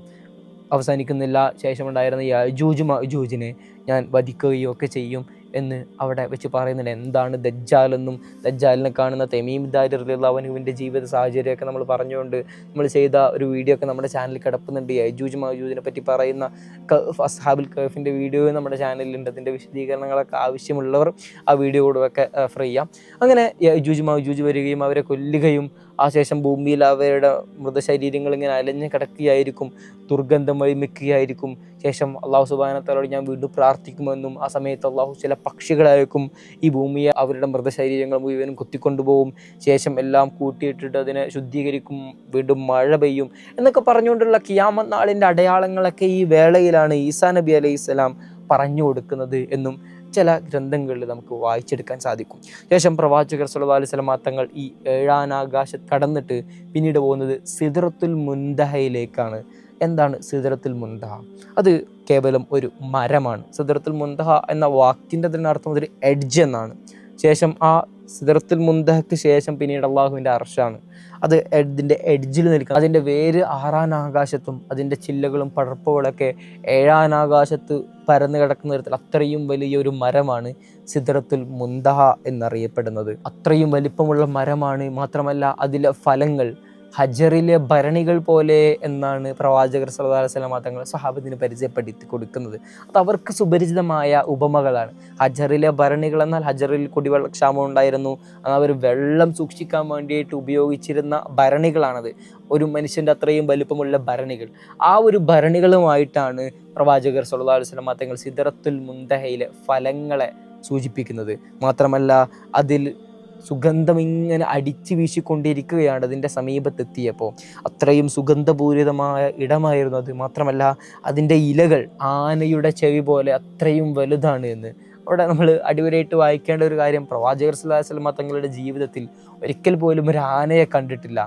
അവസാനിക്കുന്നില്ല, ശേഷമുണ്ടായിരുന്ന യജൂജ് മഅജൂജിനെ ഞാൻ വധിക്കുകയും ഒക്കെ ചെയ്യും എന്ന് അവിടെ വെച്ച് പറയുന്നുണ്ട്. എന്താണ് ദജ്ജാലെന്നും ദജ്ജാലിനെ കാണുന്ന തമീം ദാരി റളിയല്ലാഹു അൻഹുവിൻ്റെ ജീവിത സാഹചര്യമൊക്കെ നമ്മൾ പറഞ്ഞുകൊണ്ട് നമ്മൾ ചെയ്ത ഒരു വീഡിയോ ഒക്കെ നമ്മുടെ ചാനലിൽ കിടക്കുന്നുണ്ട്. യജൂജ് മഅജൂജിനെ പറ്റി പറയുന്ന അസ്ഹാബുൽ കഹ്ഫിൻ്റെ വീഡിയോ നമ്മുടെ ചാനലിലുണ്ട്. അതിൻ്റെ വിശദീകരണങ്ങളൊക്കെ ആവശ്യമുള്ളവർ ആ വീഡിയോ കൂടെയൊക്കെ റെഫർ ചെയ്യാം. അങ്ങനെ യജൂജ് മഅജൂജ് വരികയും അവരെ കൊല്ലുകയും ആ ശേഷം ഭൂമിയിൽ അവരുടെ മൃതശരീരങ്ങൾ ഇങ്ങനെ അലഞ്ഞ് കിടക്കുകയായിരിക്കും, ദുർഗന്ധം വഴിമിക്കുകയായിരിക്കും. ശേഷം അള്ളാഹു സുബ്ഹാനഹു വ തആലയോട് ഞാൻ വീണ്ടും പ്രാർത്ഥിക്കുമെന്നും ആ സമയത്ത് അള്ളാഹു ചില പക്ഷികളായിരിക്കും ഈ ഭൂമിയെ അവരുടെ മൃതശരീരങ്ങൾ മുഴുവനും കൊത്തിക്കൊണ്ടുപോകും. ശേഷം എല്ലാം കൂട്ടിയിട്ടിട്ട് അതിനെ ശുദ്ധീകരിക്കും, വീണ്ടും മഴ പെയ്യും എന്നൊക്കെ പറഞ്ഞുകൊണ്ടുള്ള ഖിയാമത്ത് നാളിൻ്റെ അടയാളങ്ങളൊക്കെ ഈ വേളയിലാണ് ഈസാ നബി അലൈഹിസ്സലാം പറഞ്ഞു കൊടുക്കുന്നത് എന്നും ചില ഗ്രന്ഥങ്ങളിൽ നമുക്ക് വായിച്ചെടുക്കാൻ സാധിക്കും. ശേഷം പ്രവാചകർ സ്വല്ലല്ലാഹു അലൈഹി വസല്ലം തങ്ങൾ ഈ ഏഴാനാകാശത്ത് കടന്നിട്ട് പിന്നീട് പോകുന്നത് സിദ്റത്തുൽ മുൻതഹയിലേക്കാണ്. എന്താണ് സിദ്റത്തുൽ മുൻതഹ? അത് കേവലം ഒരു മരമാണ്. സിദ്റത്തുൽ മുൻതഹ എന്ന വാക്കിൻ്റെ തന്നെ അർത്ഥം ഒരു എഡ്ജ് എന്നാണ്. ശേഷം ആ സിദ്റത്തുൽ മുൻതഹയ്ക്ക് ശേഷം പിന്നീട് അള്ളാഹുവിൻ്റെ അർശാണ്. അത് അതിൻ്റെ എഡ്ജിൽ നിൽക്കുക. അതിൻ്റെ വേര് ആറാനാകാശത്തും അതിൻ്റെ ചില്ലകളും പടർപ്പുകളൊക്കെ ഏഴാനാകാശത്ത് പരന്നു കിടക്കുന്ന തരത്തിൽ അത്രയും വലിയൊരു മരമാണ് സിദ്റത്തുൽ മുൻതഹ എന്നറിയപ്പെടുന്നത്. അത്രയും വലിപ്പമുള്ള മരമാണ്. മാത്രമല്ല അതിലെ ഫലങ്ങൾ ഹജറിലെ ഭരണികൾ പോലെ എന്നാണ് പ്രവാചകർ സ്വല്ലല്ലാഹു അലൈഹി വസല്ലം തങ്ങൾ സ്വഹാബത്തിന് പരിചയപ്പെടുത്തി കൊടുക്കുന്നത്. അത് അവർക്ക് സുപരിചിതമായ ഉപമകളാണ്. ഹജറിലെ ഭരണികൾ എന്നാൽ ഹജറിൽ കുടിവെള്ളക്ഷാമം ഉണ്ടായിരുന്നു, അവർ വെള്ളം സൂക്ഷിക്കാൻ വേണ്ടിയിട്ട് ഉപയോഗിച്ചിരുന്ന ഭരണികളാണത്. ഒരു മനുഷ്യൻ്റെ അത്രയും വലിപ്പമുള്ള ഭരണികൾ. ആ ഒരു ഭരണികളുമായിട്ടാണ് പ്രവാചകർ സ്വല്ലല്ലാഹു അലൈഹി വസല്ലം തങ്ങൾ സിദ്റത്തുൽ മുൻതഹയിലെ ഫലങ്ങളെ സൂചിപ്പിക്കുന്നത്. മാത്രമല്ല അതിൽ സുഗന്ധം ഇങ്ങനെ അടിച്ചു വീശിക്കൊണ്ടിരിക്കുകയാണ് അതിൻ്റെ സമീപത്തെത്തിയപ്പോൾ. അത്രയും സുഗന്ധപൂരിതമായ ഇടമായിരുന്നു അത്. മാത്രമല്ല അതിൻ്റെ ഇലകൾ ആനയുടെ ചെവി പോലെ അത്രയും വലുതാണ് എന്ന്. അവിടെ നമ്മൾ അടിവരയിട്ട് വായിക്കേണ്ട ഒരു കാര്യം, പ്രവാചകർ സ്വല്ലല്ലാഹു അലൈഹി വസല്ലം തങ്ങളുടെ ജീവിതത്തിൽ ഒരിക്കൽ പോലും ഒരു ആനയെ കണ്ടിട്ടില്ല.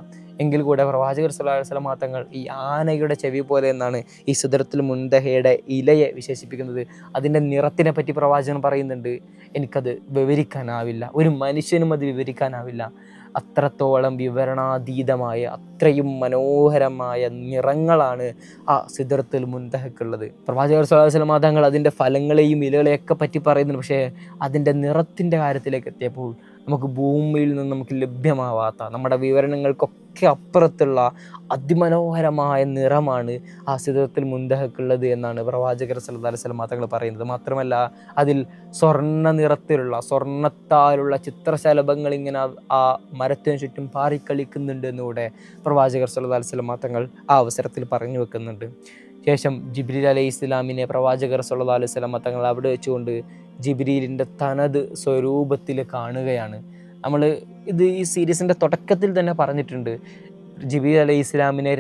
എങ്കിൽ കൂടെ പ്രവാചകർ സ്വല്ലല്ലാഹു അലൈഹി വസല്ലം തങ്ങൾ ഈ ആനയുടെ ചെവി പോലെ എന്നാണ് ഈ സിദ്റത്തുൽ മുൻതഹയുടെ ഇലയെ വിശേഷിപ്പിക്കുന്നത്. അതിൻ്റെ നിറത്തിനെ പറ്റി പ്രവാചകൻ പറയുന്നുണ്ട്, എനിക്കത് വിവരിക്കാനാവില്ല, ഒരു മനുഷ്യനും അത് വിവരിക്കാനാവില്ല. അത്രത്തോളം വിവരണാതീതമായ അത്രയും മനോഹരമായ നിറങ്ങളാണ് ആ സിദ്റത്തുൽ മുൻതഹക്കുള്ളത്. പ്രവാചകർ സ്വല്ലല്ലാഹു അലൈഹി വസല്ലം തങ്ങൾ അതിൻ്റെ ഫലങ്ങളെയും ഇലകളെയൊക്കെ പറ്റി പറയുന്നുണ്ട്. പക്ഷേ അതിൻ്റെ നിറത്തിൻ്റെ കാര്യത്തിലേക്ക് എത്തിയപ്പോൾ നമുക്ക് ഭൂമിയിൽ നിന്ന് നമുക്ക് ലഭ്യമാവാത്ത, നമ്മുടെ വിവരണങ്ങൾക്കൊക്കെ അപ്പുറത്തുള്ള അതിമനോഹരമായ നിറമാണ് ആ സിദ്റത്തുൽ മുൻതഹക്കുള്ളത് എന്നാണ് പ്രവാചകർ സ്വല്ലല്ലാഹു അലൈഹി വസല്ലം തങ്ങൾ പറയുന്നത്. മാത്രമല്ല അതിൽ സ്വർണ്ണ നിറത്തിലുള്ള സ്വർണ്ണത്താലുള്ള ചിത്രശലഭങ്ങൾ ഇങ്ങനെ ആ മരത്തിന് ചുറ്റും പാറിക്കളിക്കുന്നുണ്ട് എന്നുകൂടെ പ്രവാചകർ സ്വല്ലല്ലാഹു അലൈഹി വസല്ലം തങ്ങൾ ആ അവസരത്തിൽ പറഞ്ഞു വെക്കുന്നുണ്ട്. ശേഷം ജിബ്രീൽ അലൈഹിസ്സലാമിനെ പ്രവാചകർ സ്വല്ലല്ലാഹു അലൈഹി വസല്ലം തങ്ങൾ അവിടെ വെച്ചുകൊണ്ട് ജിബ്രീലിൻ്റെ തനത് സ്വരൂപത്തിൽ കാണുകയാണ്. നമ്മൾ ഈ സീരീസിൻ്റെ തുടക്കത്തിൽ തന്നെ പറഞ്ഞിട്ടുണ്ട്, ജിബ്രീൽ അലൈഹിസ്സലാമിനെ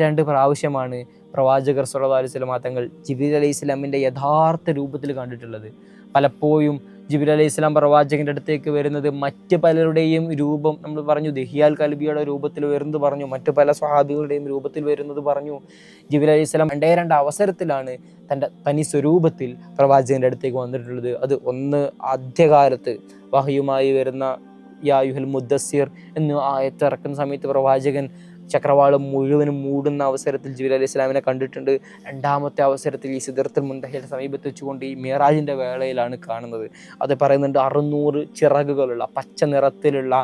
രണ്ട് പ്രാവശ്യമാണ് പ്രവാചകർ സ്വല്ലല്ലാഹു അലൈഹി വസല്ലം തങ്ങൾ ജിബ്രീൽ അലൈഹിസ്സലാമിൻ്റെ യഥാർത്ഥ രൂപത്തിൽ കണ്ടിട്ടുള്ളത്. പലപ്പോഴും ജിബ്രീൽ അലൈഹിസ്സലാം പ്രവാചകൻ്റെ അടുത്തേക്ക് വരുന്നത് മറ്റ് പലരുടെയും രൂപം, നമ്മൾ പറഞ്ഞു ദഹിയാൽ കൽബിയുടെ രൂപത്തിൽ വരുന്നത് പറഞ്ഞു, മറ്റു പല സ്വഹാബികളുടെയും രൂപത്തിൽ വരുന്നത് പറഞ്ഞു. ജിബ്രീൽ അലൈഹിസ്സലാം രണ്ട് അവസരത്തിലാണ് തൻ്റെ തനി സ്വരൂപത്തിൽ പ്രവാചകൻ്റെ അടുത്തേക്ക് വന്നിട്ടുള്ളത്. അത് ഒന്ന് ആദ്യകാലത്ത് വഹയുമായി വരുന്ന യാ അയ്യുഹൽ മുദ്ദസ്സിർ എന്ന് ആയത്ത് ഇറക്കുന്ന സമയത്ത് പ്രവാചകൻ ചക്രവാളം മുഴുവനും മൂടുന്ന അവസരത്തിൽ ജിബ്രീൽ അലൈഹിസ്സലാമിനെ കണ്ടിട്ടുണ്ട്. രണ്ടാമത്തെ അവസരത്തിൽ ഈ സിദ്റത്തുൽ മുൻതഹയുടെ സമീപത്ത് വെച്ചുകൊണ്ട് ഈ മിറാജിൻ്റെ വേളയിലാണ് കാണുന്നത്. അത് പറയുന്നുണ്ട് 600 ചിറകുകളുള്ള പച്ച നിറത്തിലുള്ള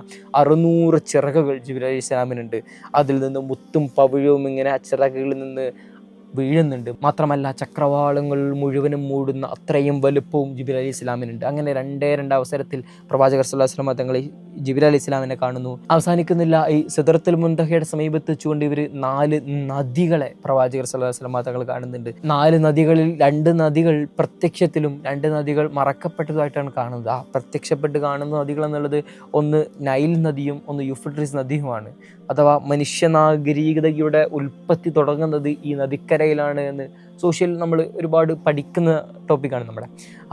600 ചിറകുകൾ ജിബ്രീൽ അലൈഹിസ്സലാമിനുണ്ട്. അതിൽ നിന്ന് മുത്തും പവിഴവും ഇങ്ങനെ ആ ചിറകുകളിൽ നിന്ന് വീഴുന്നുണ്ട്. മാത്രമല്ല ചക്രവാളങ്ങൾ മുഴുവനും മൂടുന്ന അത്രയും വലുപ്പവും ജിബ്രീൽ അലൈഹിസ്സലാമിനുണ്ട്. അങ്ങനെ രണ്ട് അവസരത്തിൽ പ്രവാചകർ സ്വല്ലല്ലാഹു അലൈഹി വസല്ലം തങ്ങൾ ജിബ്രീൽ അലൈഹിസ്സലാമിനെ കാണുന്നു. അവസാനിക്കുന്നില്ല, ഈ സിദ്റത്തുൽ മുൻതഹയുടെ സമീപത്ത് വെച്ചുകൊണ്ട് ഇവർ 4 നദികളെ പ്രവാചകർ സ്വല്ലല്ലാഹു അലൈഹി വസല്ലം തങ്ങൾ കാണുന്നുണ്ട്. 4 നദികളിൽ 2 നദികൾ പ്രത്യക്ഷത്തിലും 2 നദികൾ മറക്കപ്പെട്ടതായിട്ടാണ് കാണുന്നത്. ആ പ്രത്യക്ഷപ്പെട്ട് കാണുന്ന നദികൾ എന്നുള്ളത് ഒന്ന് നൈൽ നദിയും ഒന്ന് യൂഫ്രട്ടീസ് നദിയുമാണ്. അഥവാ മനുഷ്യനാഗരികതയുടെ ഉൽപ്പത്തി തുടങ്ങുന്നത് ഈ നദിക്കരയിലാണ് എന്ന് സോഷ്യൽ നമ്മൾ ഒരുപാട് പഠിക്കുന്ന ടോപ്പിക്കാണ് നമ്മുടെ.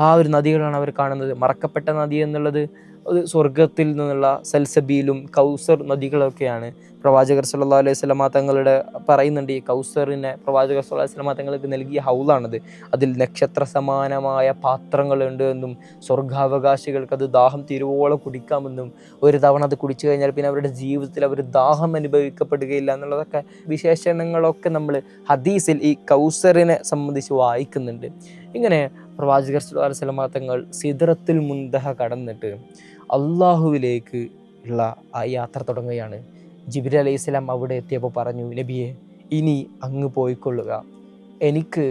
ആ ഒരു നദികളാണ് അവർ കാണുന്നത്. മറക്കപ്പെട്ട നദി എന്നുള്ളത് അത് സ്വർഗത്തിൽ നിന്നുള്ള സൽസബീലും കൗസർ നദികളൊക്കെയാണ്. പ്രവാചകർ സ്വല്ലല്ലാഹു അലൈഹി വസല്ലം തങ്ങളുടെ പറയുന്നുണ്ട്, ഈ കൗസറിനെ പ്രവാചകർ സ്വല്ലല്ലാഹു അലൈഹി വസല്ലം തങ്ങൾക്ക് നൽകിയ ഹൗലാണത്. അതിൽ നക്ഷത്ര സമാനമായ പാത്രങ്ങളുണ്ട് എന്നും സ്വർഗാവകാശികൾക്ക് അത് ദാഹം തിരുവോളം കുടിക്കാമെന്നും ഒരു തവണ അത് കുടിച്ചു കഴിഞ്ഞാൽ പിന്നെ അവരുടെ ജീവിതത്തിൽ അവർ ദാഹം അനുഭവിക്കപ്പെടുകയില്ല എന്നുള്ളതൊക്കെ വിശേഷണങ്ങളൊക്കെ നമ്മൾ ഹദീസിൽ ഈ കൗസറിനെ സംബന്ധിച്ച് വായിക്കുന്നുണ്ട്. ഇങ്ങനെ പ്രവാചകർ സല്ലല്ലാഹു അലൈഹി വസല്ലമ തങ്ങൾ സിദ്റത്തുൽ മുൻതഹ കടന്നിട്ട് അള്ളാഹുവിലേക്ക് ഉള്ള ആ യാത്ര തുടങ്ങുകയാണ്. ജിബ്രീൽ അലൈഹിസ്സലാം അവിടെ എത്തിയപ്പോൾ പറഞ്ഞു, നബിയെ ഇനി അങ്ങ് പോയിക്കൊള്ളുക, എനിക്ക്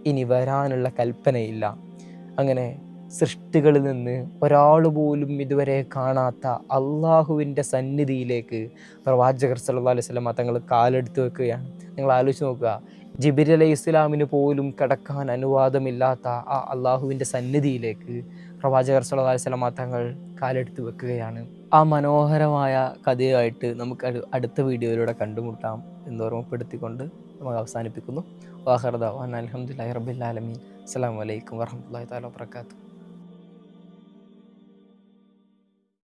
ഇനി വരാനുള്ള കൽപ്പനയില്ല. അങ്ങനെ സൃഷ്ടികളിൽ നിന്ന് ഒരാൾ പോലും ഇതുവരെ കാണാത്ത അള്ളാഹുവിൻ്റെ സന്നിധിയിലേക്ക് പ്രവാചകർ സല്ലല്ലാഹു അലൈഹി വസല്ലമ തങ്ങൾ കാലെടുത്ത് വെക്കുകയാണ്. നിങ്ങൾ ആലോചിച്ച് നോക്കുക, ജിബ്രീൽ അലൈഹി ഇസ്ലാമിന് പോലും കടക്കാൻ അനുവാദമില്ലാത്ത ആ അള്ളാഹുവിൻ്റെ സന്നിധിയിലേക്ക് പ്രവാചകർ സല്ലല്ലാഹു അലൈഹി വസല്ലമ തങ്ങൾ കാലെടുത്ത് വെക്കുകയാണ്. ആ മനോഹരമായ കഥയായിട്ട് നമുക്ക് അടുത്ത വീഡിയോയിലൂടെ കണ്ടുമുട്ടാം എന്ന് ഓർമ്മപ്പെടുത്തിക്കൊണ്ട് നമുക്ക് അവസാനിപ്പിക്കുന്നു. വാഹിറു ദഅ്വാനാ അൽഹംദുലില്ലാഹി റബ്ബിൽ ആലമീൻ. അസ്സലാമു അലൈക്കും വറഹ്മത്തുള്ളാഹി തആല വബറകാതുഹു.